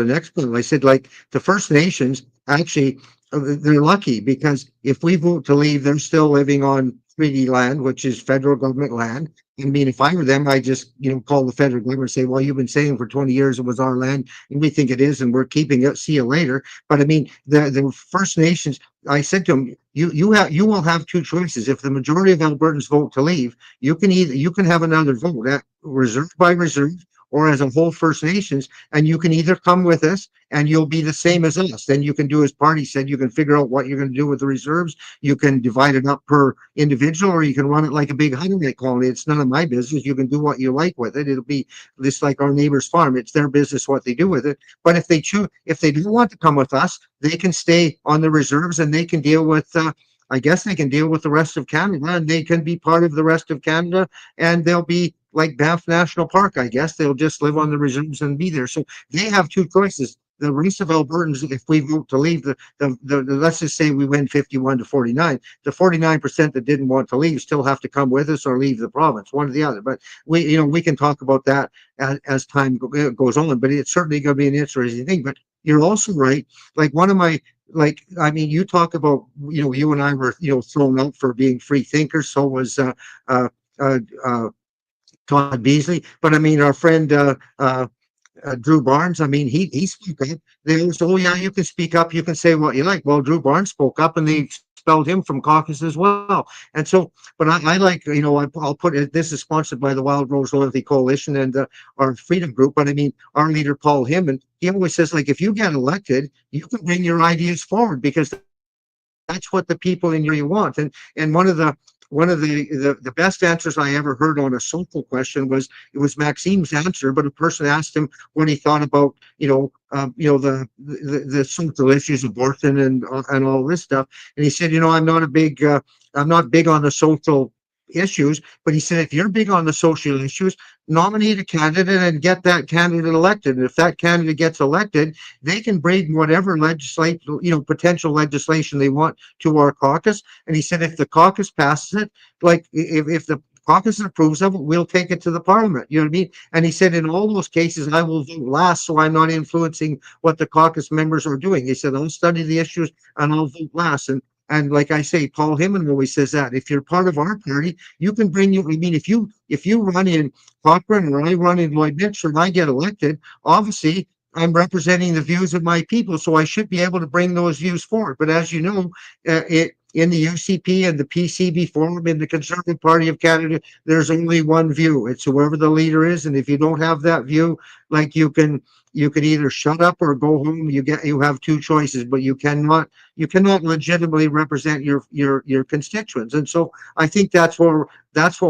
Next Plan. I said, like, the First Nations actually, they're lucky because if we vote to leave, they're still living on treaty land, which is federal government land. I mean, if I were them, I just, call the federal government and say, well, you've been saying for 20 years it was our land, and we think it is, and we're keeping it. See you later. But I mean, the First Nations, I said to them, you will have two choices. If the majority of Albertans vote to leave, you can have another vote at reserve by reserve or as a whole First Nations, and you can either come with us and you'll be the same as us. Then you can do as Party said, you can figure out what you're going to do with the reserves. You can divide it up per individual, or you can run it like a big Hunternet colony. It's none of my business. You can do what you like with it. It'll be just like our neighbor's farm. It's their business what they do with it. But if they choose, if they don't want to come with us, they can stay on the reserves and they can deal with I guess they can deal with the rest of Canada, and they can be part of the rest of Canada, and they'll be like Banff National Park. I guess they'll just live on the reserves and be there. So they have two choices. The rest of Albertans, if we vote to leave, let's just say we win 51 to 49, the 49% that didn't want to leave still have to come with us or leave the province, one or the other. But we can talk about that as time goes on. But it's certainly going to be an interesting thing. But you're also right. Like one of my I mean, you talk about, you and I were, thrown out for being free thinkers. So was uh, uh, uh, Todd Beasley. But I mean, our friend Drew Barnes, I mean, he spoke up. They was, oh yeah, you can speak up, you can say what you like. Well, Drew Barnes spoke up, and they expelled him from caucus as well. And so, but I like, I'll put it. This is sponsored by the Wild Rose Loyalty Coalition and our Freedom Group. But I mean, our leader Paul Himman, he always says, like, if you get elected, you can bring your ideas forward because that's what the people in your want. And one of the best answers I ever heard on a social question was, it was Maxime's answer, but a person asked him what he thought about the social issues, abortion and all this stuff, and he said, I'm not big on the social issues, but he said, if you're big on the social issues, nominate a candidate and get that candidate elected. And if that candidate gets elected, they can bring whatever potential legislation they want to our caucus. And he said, if the caucus passes it, like if the caucus approves of it, we'll take it to the parliament. You know what I mean? And he said, in all those cases, I will vote last, so I'm not influencing what the caucus members are doing. He said, I'll study the issues and I'll vote last. And like I say, Paul Himman always says that if you're part of our party, you can bring you. I mean, if you run in Cochrane or I run in Lloyd Mitchell and I get elected, obviously I'm representing the views of my people, so I should be able to bring those views forward. But as you know, in the UCP and the PCB forum in the Conservative Party of Canada, there's only one view. It's whoever the leader is, and if you don't have that view, like you can either shut up or go home. You have two choices, but you cannot legitimately represent your constituents. And so I think that's what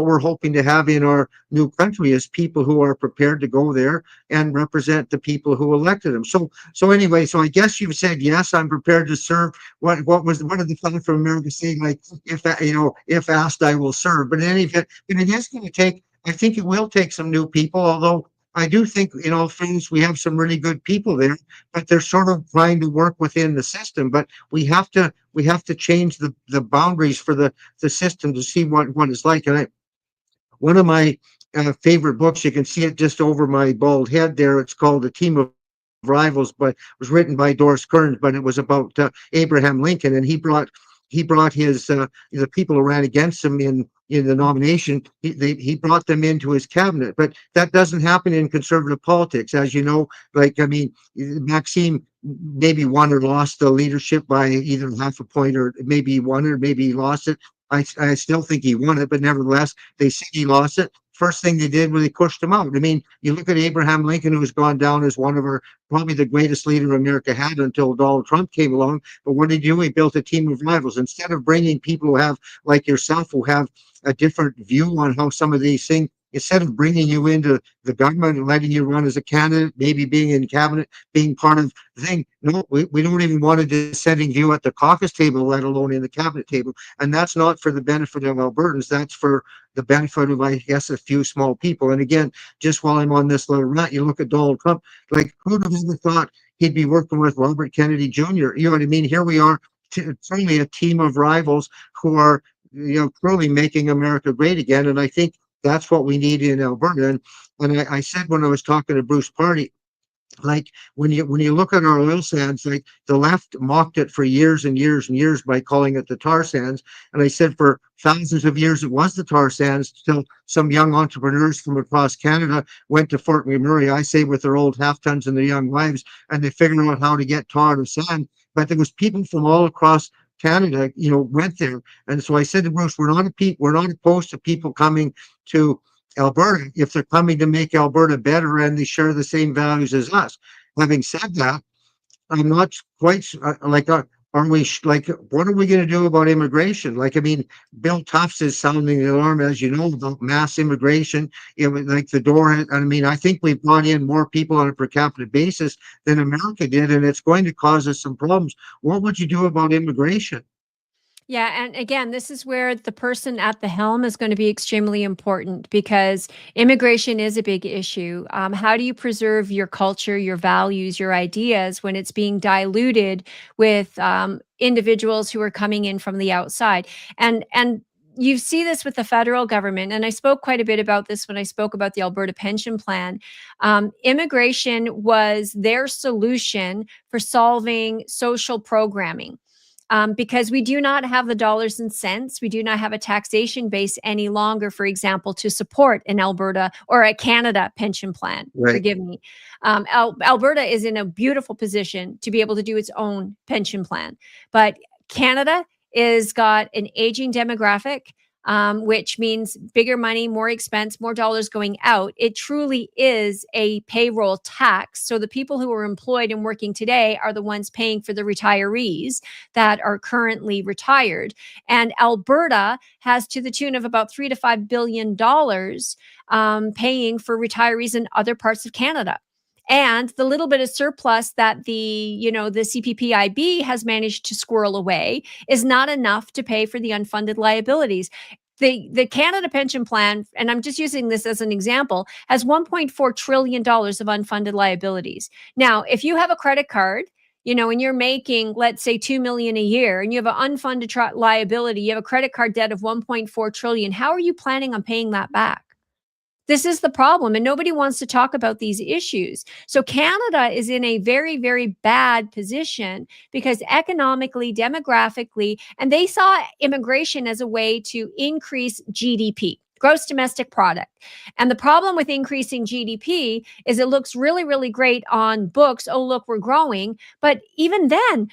we're hoping to have in our new country, is people who are prepared to go there and represent the people who elected them. So anyway, so I guess you've said yes, I'm prepared to serve. What did the fellow from America say? Like, if asked, I will serve. But in any event, and it is going to take. I think it will take some new people, although I do think, in all fairness, we have some really good people there, but they're sort of trying to work within the system. But we have to change the boundaries for the system to see what it's like. And one of my favorite books, you can see it just over my bald head there. It's called A Team of Rivals, but it was written by Doris Kearns, but it was about Abraham Lincoln, and he brought his the people who ran against him in the nomination. He brought them into his cabinet, but that doesn't happen in conservative politics, as you know. Like, I mean, Maxime maybe won or lost the leadership by either half a point, or maybe he won it, or maybe he lost it. I still think he won it, but nevertheless, they say he lost it. First thing they did was they pushed him out. I mean, you look at Abraham Lincoln, who has gone down as one of our, probably the greatest leader America had until Donald Trump came along. But what did he do? He built a team of rivals. Instead of bringing people who have, like yourself, who have a different view on how some of these things, instead of bringing you into the government and letting you run as a candidate, maybe being in cabinet, being part of the thing. No, we don't even want a dissenting view at the caucus table, let alone in the cabinet table. And that's not for the benefit of Albertans. That's for the benefit of, I guess, a few small people. And again, just while I'm on this little rant, you look at Donald Trump, like who'd have ever thought he'd be working with Robert Kennedy Jr.? You know what I mean? Here we are, certainly a team of rivals who are, truly making America great again. And I think that's what we need in Alberta. And I said when I was talking to Bruce Party, like when you look at our oil sands, like the left mocked it for years and years and years by calling it the tar sands. And I said for thousands of years it was the tar sands till some young entrepreneurs from across Canada went to Fort McMurray, I say with their old half tons and their young wives, and they figured out how to get tar to sand. But there was people from all across Canada, went there. And so I said to Bruce, we're not opposed to people coming to Alberta if they're coming to make Alberta better and they share the same values as us. Having said that, I'm not quite are we like, what are we going to do about immigration? Like, I mean, Bill Tufts is sounding the alarm, as you know, about mass immigration. It was like the door. I mean, I think we've brought in more people on a per capita basis than America did, and it's going to cause us some problems. What would you do about immigration? Yeah, and again, this is where the person at the helm is going to be extremely important because immigration is a big issue. How do you preserve your culture, your values, your ideas when it's being diluted with individuals who are coming in from the outside? And you see this with the federal government, and I spoke quite a bit about this when I spoke about the Alberta pension plan. Immigration was their solution for solving social programming. Because we do not have the dollars and cents. We do not have a taxation base any longer, for example, to support an Alberta or a Canada pension plan. Right. Forgive me. Alberta is in a beautiful position to be able to do its own pension plan. But Canada is got an aging demographic, which means bigger money, more expense, more dollars going out. It truly is a payroll tax. So the people who are employed and working today are the ones paying for the retirees that are currently retired. And Alberta has to the tune of about $3 to $5 billion paying for retirees in other parts of Canada. And the little bit of surplus that the CPPIB has managed to squirrel away is not enough to pay for the unfunded liabilities. The Canada pension plan, and I'm just using this as an example, has $1.4 trillion of unfunded liabilities. Now, if you have a credit card, and you're making, let's say, $2 million a year, and you have an unfunded liability, you have a credit card debt of $1.4 trillion, how are you planning on paying that back? This is the problem, and nobody wants to talk about these issues. So Canada is in a very, very bad position because economically, demographically, and they saw immigration as a way to increase GDP, gross domestic product. And the problem with increasing GDP is it looks really, really great on books. Oh, look, we're growing. But even then,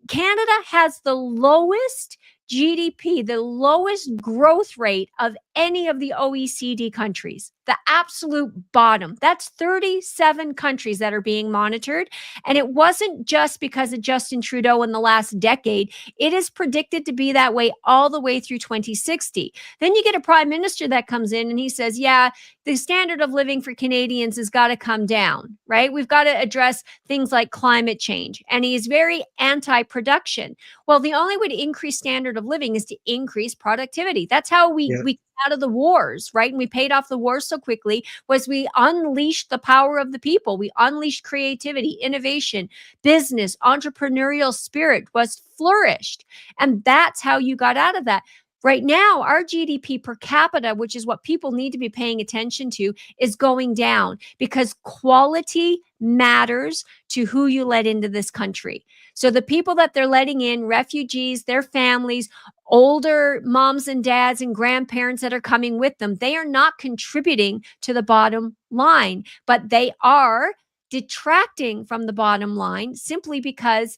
Canada has the lowest GDP, the lowest growth rate of any of the OECD countries, the absolute bottom. That's 37 countries that are being monitored. And it wasn't just because of Justin Trudeau in the last decade. It is predicted to be that way all the way through 2060. Then you get a prime minister that comes in and he says, yeah, the standard of living for Canadians has got to come down, right? We've got to address things like climate change. And he is very anti-production. Well, the only way to increase standard of living is to increase productivity. That's how we out of the wars, right? And we paid off the wars so quickly was we unleashed the power of the people. We unleashed creativity, innovation, business, entrepreneurial spirit was flourished. And that's how you got out of that. Right now, our GDP per capita, which is what people need to be paying attention to, is going down because quality matters to who you let into this country. So the people that they're letting in, refugees, their families, older moms and dads and grandparents that are coming with them, they are not contributing to the bottom line, but they are detracting from the bottom line simply because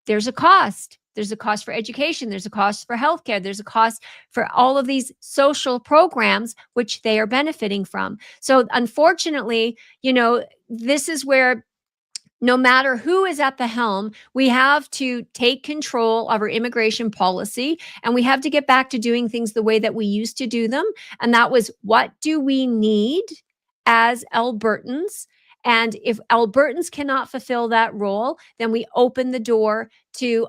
there's a cost. There's a cost for education. There's a cost for healthcare. There's a cost for all of these social programs, which they are benefiting from. So unfortunately, this is where no matter who is at the helm, we have to take control of our immigration policy, and we have to get back to doing things the way that we used to do them. And that was, what do we need as Albertans? And if Albertans cannot fulfill that role, then we open the door to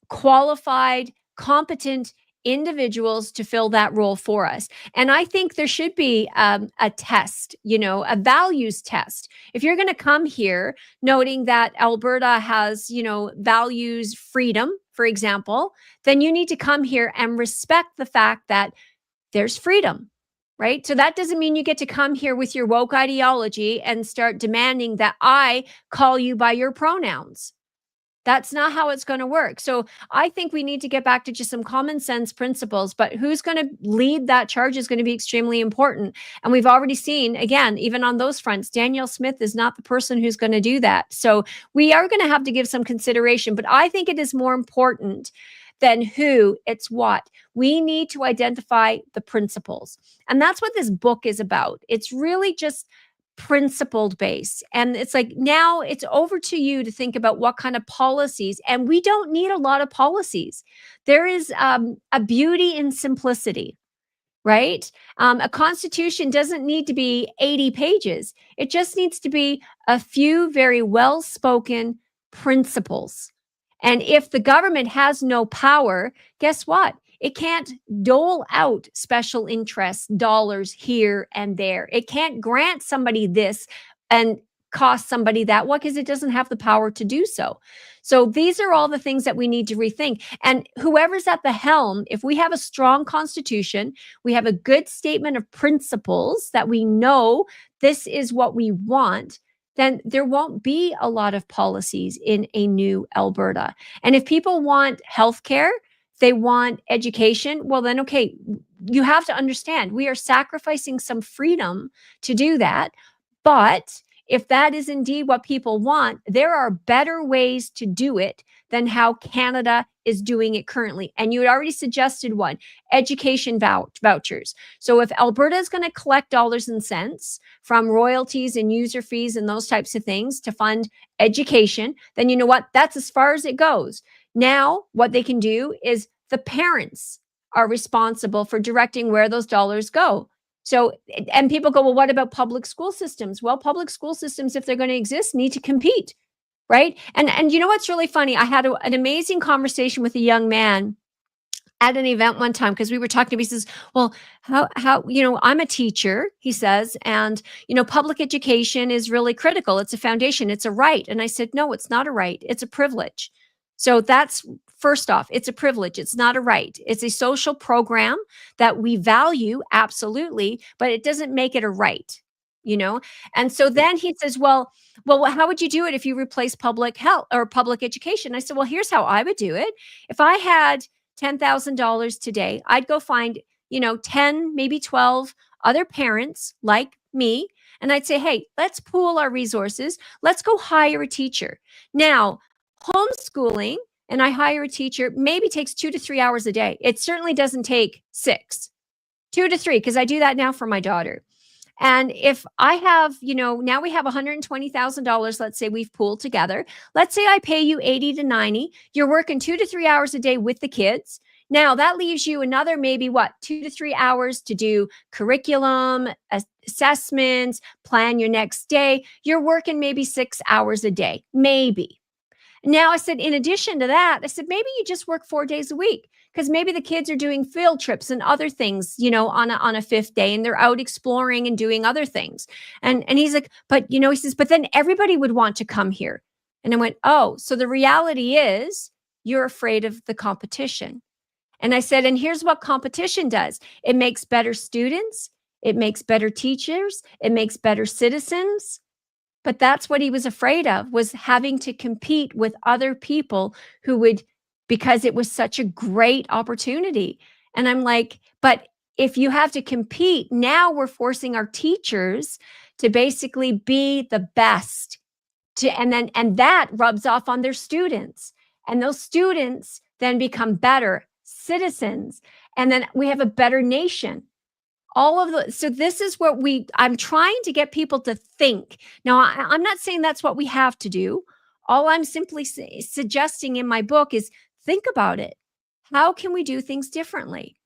qualified, competent individuals to fill that role for us. And I think there should be a test, a values test. If you're going to come here noting that Alberta has, values freedom, for example, then you need to come here and respect the fact that there's freedom, right? So that doesn't mean you get to come here with your woke ideology and start demanding that I call you by your pronouns. That's not how it's going to work. So I think we need to get back to just some common sense principles, but who's going to lead that charge is going to be extremely important. And we've already seen, again, even on those fronts, Danielle Smith is not the person who's going to do that. So we are going to have to give some consideration, but I think it is more important than who, it's what. We need to identify the principles. And that's what this book is about. It's really just principled base. And it's like, now it's over to you to think about what kind of policies, and we don't need a lot of policies. There is a beauty in simplicity, right? A constitution doesn't need to be 80 pages. It just needs to be a few very well-spoken principles. And if the government has no power, guess what? It can't dole out special interest dollars here and there. It can't grant somebody this and cost somebody that. What? Because it doesn't have the power to do so. So these are all the things that we need to rethink. And whoever's at the helm, if we have a strong constitution, we have a good statement of principles that we know this is what we want, then there won't be a lot of policies in a new Alberta. And if people want healthcare, they want education, well then, okay, you have to understand we are sacrificing some freedom to do that. But if that is indeed what people want, there are better ways to do it than how Canada is doing it currently. And you had already suggested one, education vouchers. So if Alberta is going to collect dollars and cents from royalties and user fees and those types of things to fund education, then you know what? That's as far as it goes. Now, what they can do is the parents are responsible for directing where those dollars go. So, and people go, well, what about public school systems? Well, public school systems, if they're going to exist, need to compete, right? And you know what's really funny? I had an amazing conversation with a young man at an event one time, because we were talking to him. He says, well, how, I'm a teacher, he says, and, public education is really critical. It's a foundation. It's a right. And I said, no, it's not a right. It's a privilege. So that's, first off, it's a privilege. It's not a right. It's a social program that we value, absolutely, but it doesn't make it a right, And so then he says, well, how would you do it if you replace public health or public education? I said, well, here's how I would do it. If I had $10,000 today, I'd go find, 10, maybe 12 other parents like me. And I'd say, hey, let's pool our resources. Let's go hire a teacher. Now, homeschooling, and I hire a teacher, maybe takes 2 to 3 hours a day. It certainly doesn't take 6, 2 to 3, because I do that now for my daughter. And if I have, now we have $120,000, let's say we've pooled together. Let's say I pay you 80 to 90. You're working 2 to 3 hours a day with the kids. Now that leaves you another maybe 2 to 3 hours to do curriculum, assessments, plan your next day. You're working maybe 6 hours a day, maybe. Now I said, in addition to that, I said, maybe you just work 4 days a week, because maybe the kids are doing field trips and other things, on a fifth day, and they're out exploring and doing other things. And he's like, but he says, but then everybody would want to come here. And I went, oh, so the reality is you're afraid of the competition. And I said, and here's what competition does. It makes better students. It makes better teachers. It makes better citizens. But that's what he was afraid of, was having to compete with other people who would, because it was such a great opportunity. And I'm like, but if you have to compete, now we're forcing our teachers to basically be the best. And that rubs off on their students. And those students then become better citizens. And then we have a better nation. So this is what I'm trying to get people to think. Now, I'm not saying that's what we have to do. All I'm simply suggesting in my book is think about it. How can we do things differently?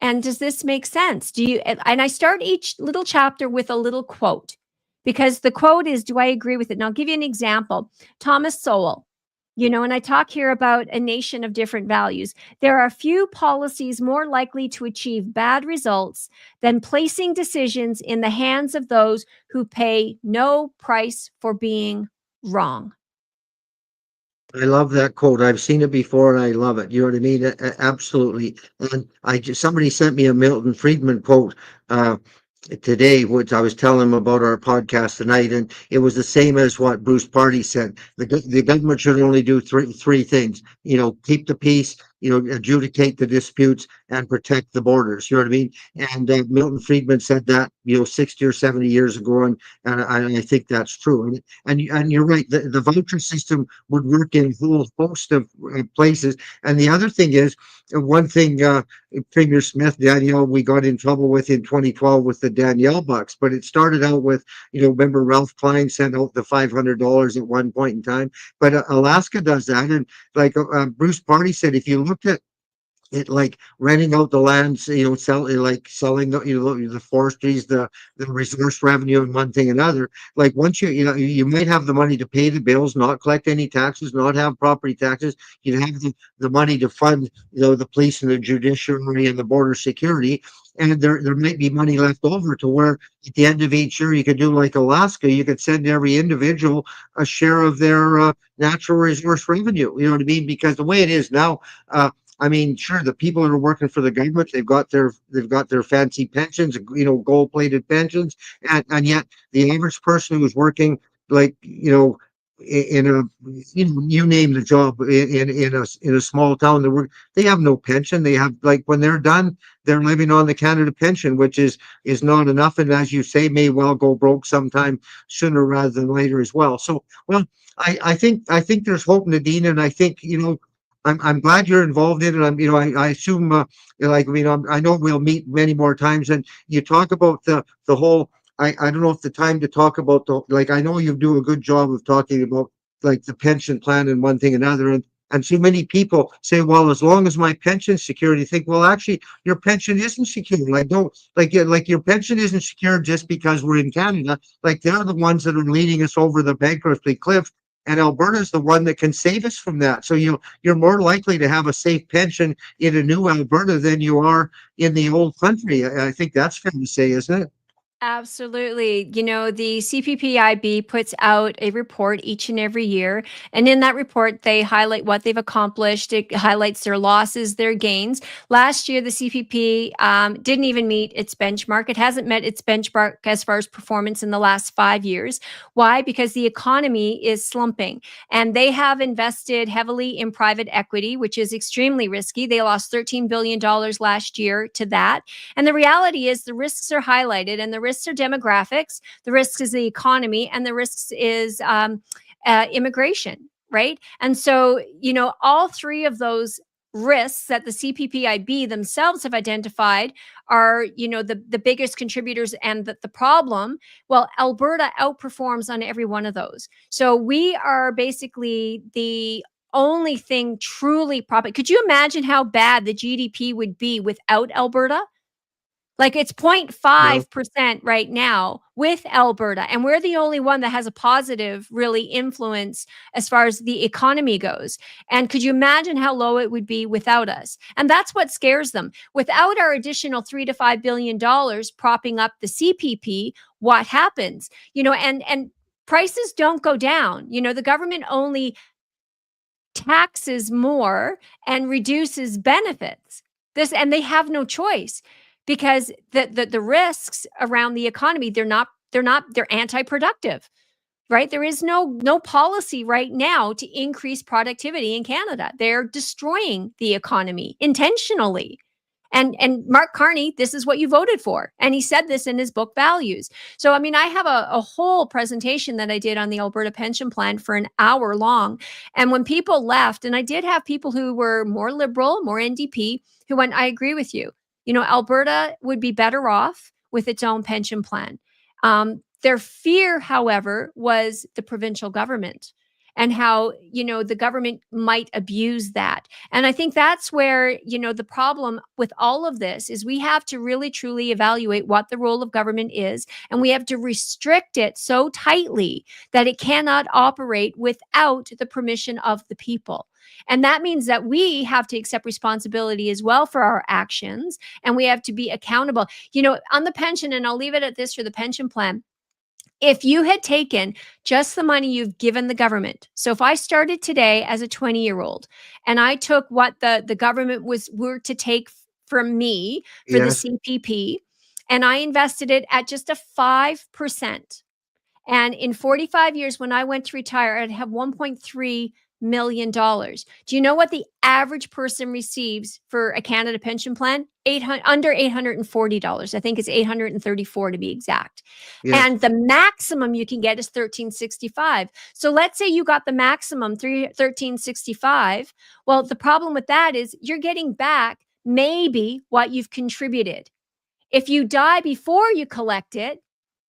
And does this make sense? Do you, and I start each little chapter with a little quote, because the quote is, do I agree with it? And I'll give you an example. Thomas Sowell, and I talk here about a nation of different values. There are few policies more likely to achieve bad results than placing decisions in the hands of those who pay no price for being wrong. I love that quote. I've seen it before and I love it. You know what I mean? Absolutely. And somebody sent me a Milton Friedman quote today, which I was telling him about our podcast tonight, and it was the same as what Bruce Party said. The government should only do three things. Keep the peace. Adjudicate the disputes and protect the borders. You know what I mean? And Milton Friedman said that 60 or 70 years ago, and I think that's true. And you're right. The voucher system would work in a whole host of places. And the other thing is, one thing Premier Smith, Danielle, we got in trouble with in 2012 with the Danielle bucks, but it started out with, remember Ralph Klein sent out the $500 at one point in time, but Alaska does that. And like Bruce Party said, if you look at it, like renting out the lands, selling the forestries, the resource revenue, and one thing another. Like once you might have the money to pay the bills, not collect any taxes, not have property taxes. You have the money to fund the police and the judiciary and the border security, and there might be money left over to where at the end of each year you could do like Alaska. You could send every individual a share of their natural resource revenue. You know what I mean? Because the way it is now. I mean, sure, the people that are working for the government, they've got their fancy pensions, gold-plated pensions, and yet the average person who's working, like, in a, you name the job in a small town, they have no pension. They have, like, when they're done, they're living on the Canada pension, which is not enough, and as you say, may well go broke sometime sooner rather than later as well. So, well, I think there's hope, Nadine, and I think I'm glad you're involved in it. I assume, I know we'll meet many more times, and you talk about the whole. I don't know if the time to talk about I know you do a good job of talking about like the pension plan and one thing another, and so many people say, well, as long as my pension's secure, you think, well, actually, your pension isn't secure. Like, don't like your pension isn't secure just because we're in Canada. Like, they're the ones that are leading us over the bankruptcy cliff. And Alberta's the one that can save us from that. So you're more likely to have a safe pension in a new Alberta than you are in the old country. I think that's fair to say, isn't it? Absolutely. The CPPIB puts out a report each and every year. And in that report, they highlight what they've accomplished. It highlights their losses, their gains. Last year, the CPP didn't even meet its benchmark. It hasn't met its benchmark as far as performance in the last 5 years. Why? Because the economy is slumping. And they have invested heavily in private equity, which is extremely risky. They lost $13 billion last year to that. And the reality is the risks are highlighted, and the risks are demographics, the risks is the economy, and the risks is immigration, right? And so, all three of those risks that the CPPIB themselves have identified are, the biggest contributors, and the problem, well, Alberta outperforms on every one of those. So we are basically the only thing truly profit. Could you imagine how bad the GDP would be without Alberta? Like, it's No. 0.5% right now with Alberta, and we're the only one that has a positive, really, influence as far as the economy goes. And could you imagine how low it would be without us? And that's what scares them. Without our additional $3 to $5 billion propping up the CPP, what happens? And prices don't go down. The government only taxes more and reduces benefits. And they have no choice, because the risks around the economy, they're anti-productive, right? There is no policy right now to increase productivity in Canada. They're destroying the economy intentionally. And Mark Carney, this is what you voted for. And he said this in his book Values. So, I mean, I have a whole presentation that I did on the Alberta pension plan for an hour long. And when people left, and I did have people who were more liberal, more NDP, who went, I agree with you. Alberta would be better off with its own pension plan. Their fear, however, was the provincial government. and how, the government might abuse that. And I think that's where, the problem with all of this is we have to really truly evaluate what the role of government is, and we have to restrict it so tightly that it cannot operate without the permission of the people. And that means that we have to accept responsibility as well for our actions, and we have to be accountable. On the pension, and I'll leave it at this for the pension plan. If you had taken just the money you've given the government, so if I started today as a 20-year-old and I took what the government were to take from me for the Yes, CPP, and I invested it at just a 5%, and in 45 years, when I went to retire, I'd have $1.3 million. Do you know what the average person receives for a Canada pension plan? Under $840. I think it's $834 to be exact. yes. And the maximum you can get is $1365. So let's say you got the maximum $1365. Well, the problem with that is you're getting back maybe what you've contributed. If you die before you collect it,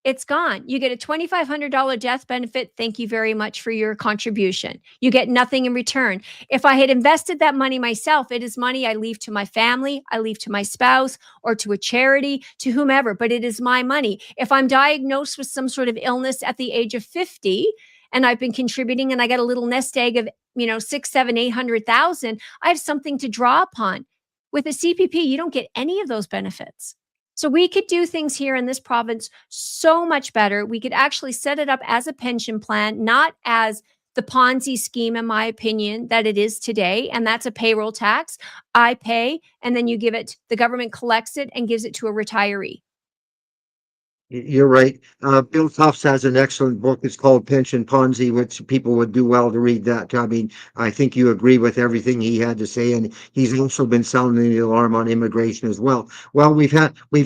it's gone. You get a $2,500 death benefit. Thank you very much for your contribution. You get nothing in return. If I had invested that money myself, it is money I leave to my family, I leave to my spouse, or to a charity, to whomever, but it is my money. If I'm diagnosed with some sort of illness at the age of 50, and I've been contributing and I got a little nest egg of, 6, 7, 800,000, I have something to draw upon. With a CPP, you don't get any of those benefits. So we could do things here in this province so much better. We could actually set it up as a pension plan, not as the Ponzi scheme, in my opinion, that it is today. And that's a payroll tax. I pay, and then you give it, the government collects it and gives it to a retiree. You're right. Bill Tufts has an excellent book. It's called Pension Ponzi, which people would do well to read that. I mean, I think you agree with everything he had to say, and he's also been sounding the alarm on immigration as well. Well, we've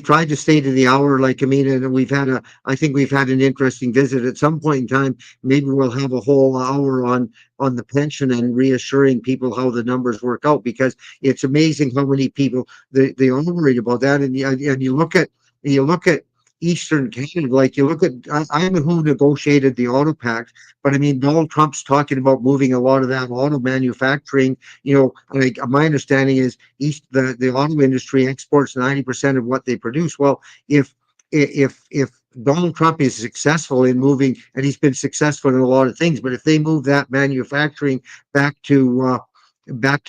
tried to stay to the hour, like Amina, and I think we've had an interesting visit. At some point in time, maybe we'll have a whole hour on the pension and reassuring people how the numbers work out, because it's amazing how many people they are worried about that. And you look at Eastern Canada, like you look at, I don't know who negotiated the auto pact, but I mean, Donald Trump's talking about moving a lot of that auto manufacturing. Like my understanding is the auto industry exports 90% of what they produce. Well, if Donald Trump is successful in moving, and he's been successful in a lot of things, but if they move that manufacturing back to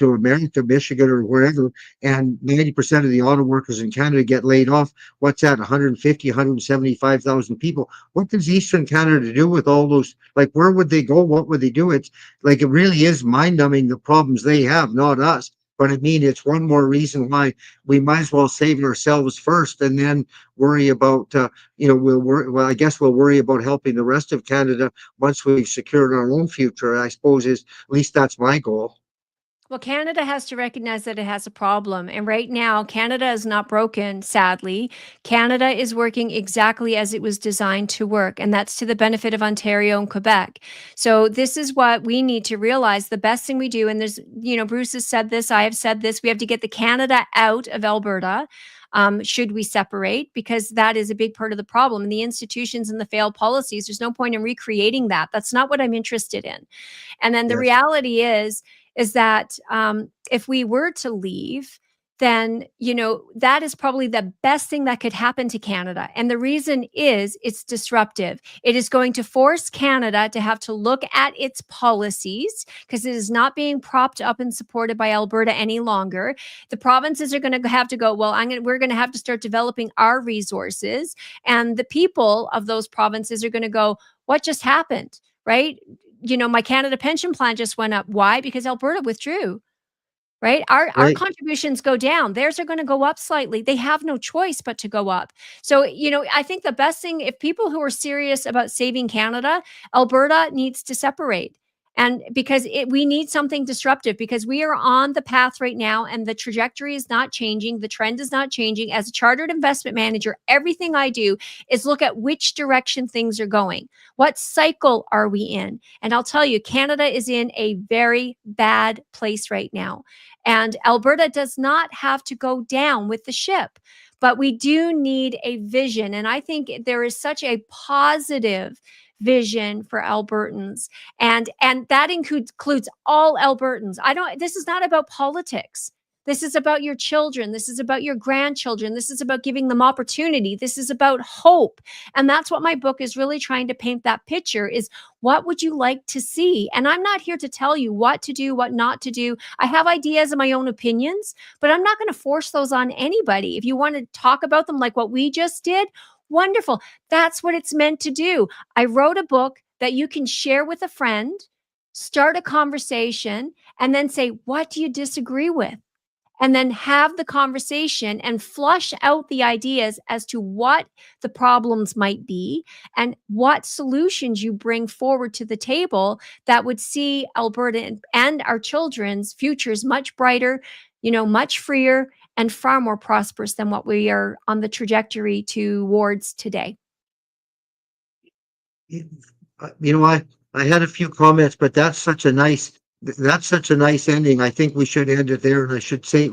America, Michigan, or wherever, and 90% of the auto workers in Canada get laid off, what's that, 150, 175,000 people? What does Eastern Canada do with all those? Like, where would they go? What would they do? It's like, it really is mind numbing, the problems they have, not us. But I mean, it's one more reason why we might as well save ourselves first, and then worry about, I guess we'll worry about helping the rest of Canada once we've secured our own future, I suppose, at least that's my goal. Well, Canada has to recognize that it has a problem. And right now, Canada is not broken, sadly. Canada is working exactly as it was designed to work, and that's to the benefit of Ontario and Quebec. So, this is what we need to realize. The best thing we do, and Bruce has said this, I have said this, we have to get the Canada out of Alberta. Should we separate? Because that is a big part of the problem. And the institutions and the failed policies, there's no point in recreating that. That's not what I'm interested in. And then the Yes. reality is that if we were to leave, then, that is probably the best thing that could happen to Canada. And the reason is it's disruptive. It is going to force Canada to have to look at its policies, because it is not being propped up and supported by Alberta any longer. The provinces are going to have to go, well, we're going to have to start developing our resources. And the people of those provinces are going to go, what just happened? Right? My Canada pension plan just went up. Why? Because Alberta withdrew, right? Our Right. contributions go down. Theirs are going to go up slightly. They have no choice but to go up. So, I think the best thing, if people who are serious about saving Canada, Alberta needs to separate. And because we need something disruptive, because we are on the path right now and the trajectory is not changing. The trend is not changing. As a chartered investment manager, everything I do is look at which direction things are going. What cycle are we in? And I'll tell you, Canada is in a very bad place right now. And Alberta does not have to go down with the ship, but we do need a vision. And I think there is such a positive vision for Albertans. And that includes all Albertans. I don't This is not about politics. This is about your children. This is about your grandchildren. This is about giving them opportunity. This is about hope. And that's what my book is really trying to paint, that picture is, what would you like to see? And I'm not here to tell you what to do, what not to do. I have ideas and my own opinions, but I'm not going to force those on anybody. If you want to talk about them like what we just did, wonderful. That's what it's meant to do. I wrote a book that you can share with a friend, start a conversation, and then say, what do you disagree with? And then have the conversation and flush out the ideas as to what the problems might be and what solutions you bring forward to the table that would see Alberta and our children's futures much brighter, much freer, and far more prosperous than what we are on the trajectory towards today. I had a few comments, but that's such a nice ending. I think we should end it there. And I should say,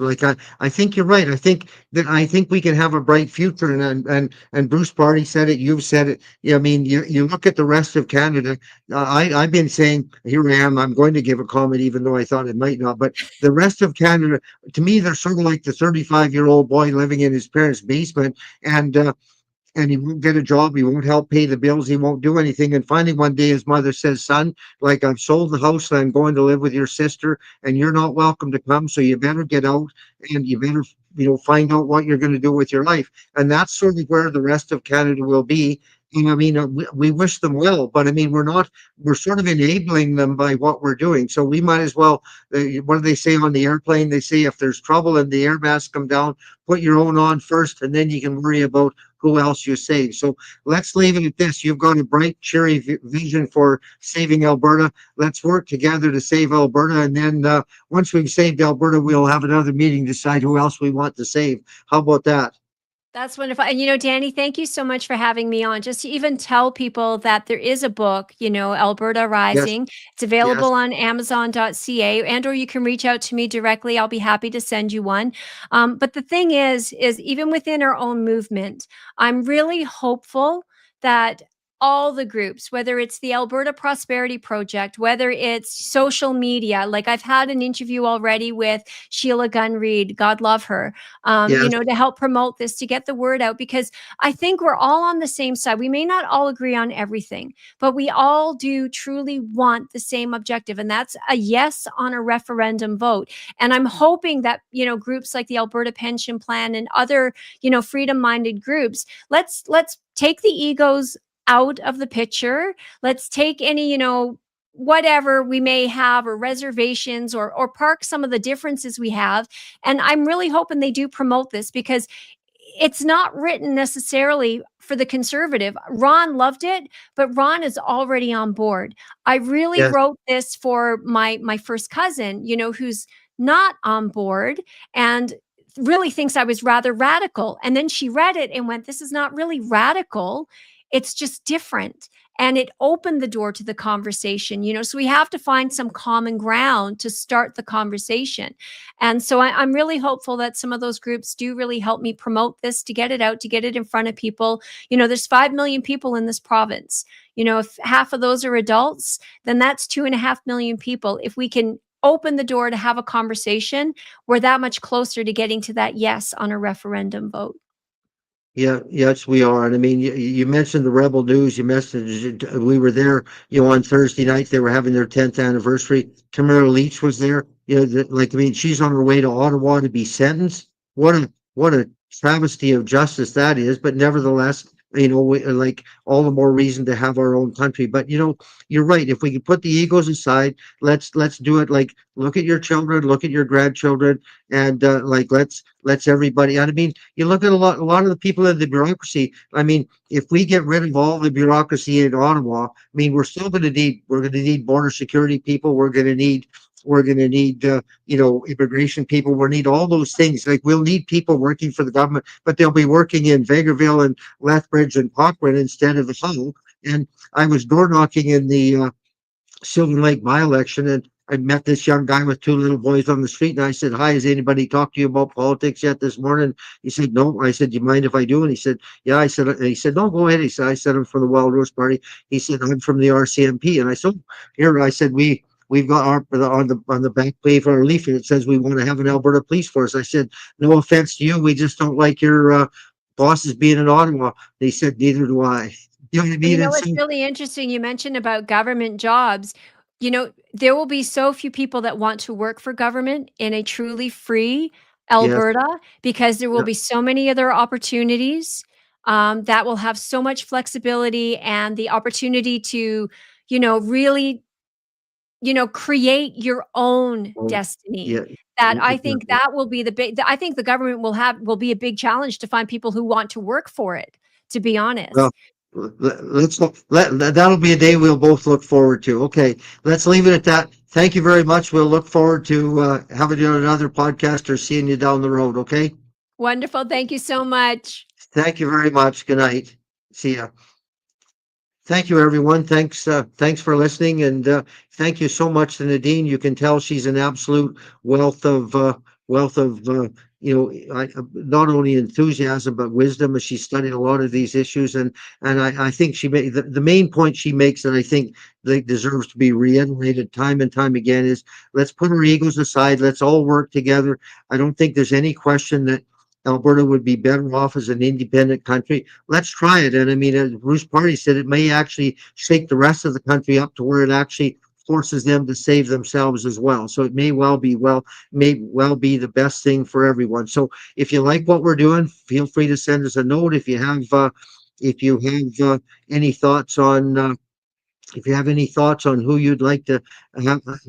I think you're right. I think we can have a bright future. And Bruce Barty said it. You've said it. I mean, you look at the rest of Canada. I've been saying, here I am. I'm going to give a comment, even though I thought it might not. But the rest of Canada, to me, they're sort of like the 35-year-old boy living in his parents' basement, and he won't get a job. He won't help pay the bills. He won't do anything. And finally, one day, his mother says, son, I've sold the house and I'm going to live with your sister, and you're not welcome to come. So you better get out, and you better, find out what you're going to do with your life. And that's sort of where the rest of Canada will be. And I mean, we wish them well, but I mean, we're sort of enabling them by what we're doing. So we might as well, what do they say on the airplane? They say, if there's trouble and the air mask come down, put your own on first, and then you can worry about who else you save. So let's leave it at this. You've got a bright, cheery vision for saving Alberta. Let's work together to save Alberta. And then once we've saved Alberta, we'll have another meeting, decide who else we want to save. How about that? That's wonderful. And, Danny, thank you so much for having me on. Just to even tell people that there is a book, Alberta Yes, Rising. It's yes, available on amazon.ca, or you can reach out to me directly. I'll be happy to send you one. But the thing is even within our own movement, I'm really hopeful that all the groups, whether it's the Alberta Prosperity Project, whether it's social media, like I've had an interview already with Sheila Gunn Reid, God love her, yes, to help promote this, to get the word out, because I think we're all on the same side. We may not all agree on everything, but we all do truly want the same objective, and that's a yes on a referendum vote. And I'm hoping that, groups like the Alberta Pension Plan and other, freedom-minded groups, let's take the egos out of the picture. Let's take any, whatever we may have, or reservations, or park some of the differences we have. And I'm really hoping they do promote this, because it's not written necessarily for the conservative. Ron loved it, but Ron is already on board. I really yes, wrote this for my first cousin, who's not on board and really thinks I was rather radical. And then she read it and went, this is not really radical. It's just different. And it opened the door to the conversation, so we have to find some common ground to start the conversation. And so I'm really hopeful that some of those groups do really help me promote this, to get it out, to get it in front of people. There's 5 million people in this province. If half of those are adults, then that's 2.5 million people. If we can open the door to have a conversation, we're that much closer to getting to that yes on a referendum vote. yeah, yes, we are. And I mean, you mentioned the Rebel News. You mentioned we were there, on Thursday night. They were having their 10th anniversary. Tamara Leach was there. She's on her way to Ottawa to be sentenced. What a travesty of justice that is. But nevertheless, all the more reason to have our own country. But you're right. If we can put the egos aside, let's do it. Look at your children, look at your grandchildren, and let's everybody. And I mean, you look at a lot of the people in the bureaucracy. I mean, if we get rid of all the bureaucracy in Ottawa, I mean, we're going to need border security people. We're going to need immigration people. We'll need all those things. We'll need people working for the government, but they'll be working in Vegreville and Lethbridge and Cochrane instead of Hull. And I was door knocking in the Sylvan Lake by-election, and I met this young guy with two little boys on the street, and I said, "Hi, has anybody talked to you about politics yet this morning?" He said, "No." I said, "Do you mind if I do?" And he said, "Yeah." I said, he said, "No, go ahead." He said, I said, "I'm from the Wild Rose Party." He said, "I'm from the RCMP." And I said, "Oh, here," I said, we've got our on the back page of our leaflet, it says we want to have an Alberta police force. I said, "No offense to you, we just don't like your bosses being in Ottawa." They said, "Neither do I." You know what I Well, you mean? know And what's so, really interesting? You mentioned about government jobs. There will be so few people that want to work for government in a truly free yes, Alberta because there will yeah, be so many other opportunities that will have so much flexibility and the opportunity to, really, create your own oh, destiny. yeah, That I think exactly. that will be I think the government will be a big challenge to find people who want to work for it, to be Well, honest. let's look. That'll be a day we'll both look forward to. Okay, let's leave it at that. Thank you very much. We'll look forward to having you on another podcast or seeing you down the road. Okay. Wonderful. Thank you so much. Thank you very much. Good night. See ya. Thank you, everyone. Thanks for listening, and thank you so much to Nadine. You can tell she's an absolute wealth of wealth of not only enthusiasm but wisdom. As she studied a lot of these issues, and I think she made the main point she makes that I think that deserves to be reiterated time and time again is let's put our egos aside. Let's all work together. I don't think there's any question that Alberta would be better off as an independent country. Let's try it. And I mean, as Bruce Party said, it may actually shake the rest of the country up to where it actually forces them to save themselves as well. So it may well be the best thing for everyone. So if you like what we're doing, feel free to send us a note. If you have any thoughts on if you have any thoughts on who you'd like to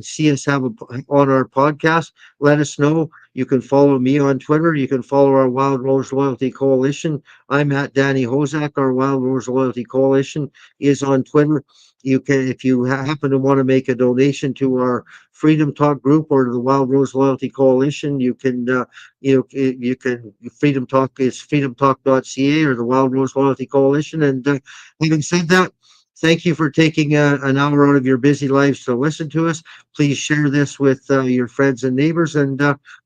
see us have on our podcast, let us know. You can follow me on Twitter. You can follow our Wild Rose Loyalty Coalition. I'm at Danny Hozak. Our Wild Rose Loyalty Coalition is on Twitter. You can, if you happen to want to make a donation to our Freedom Talk group or to the Wild Rose Loyalty Coalition, you can Freedom Talk is freedomtalk.ca or the Wild Rose Loyalty Coalition. And having said that, thank you for taking an hour out of your busy lives to listen to us. Please share this with your friends and neighbors, and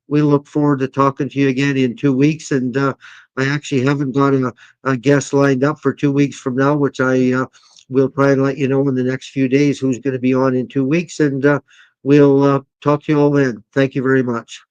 we look forward to talking to you again in 2 weeks. And I actually haven't got a guest lined up for 2 weeks from now, which I will try and let you know in the next few days who's going to be on in 2 weeks, and we'll talk to you all then. Thank you very much.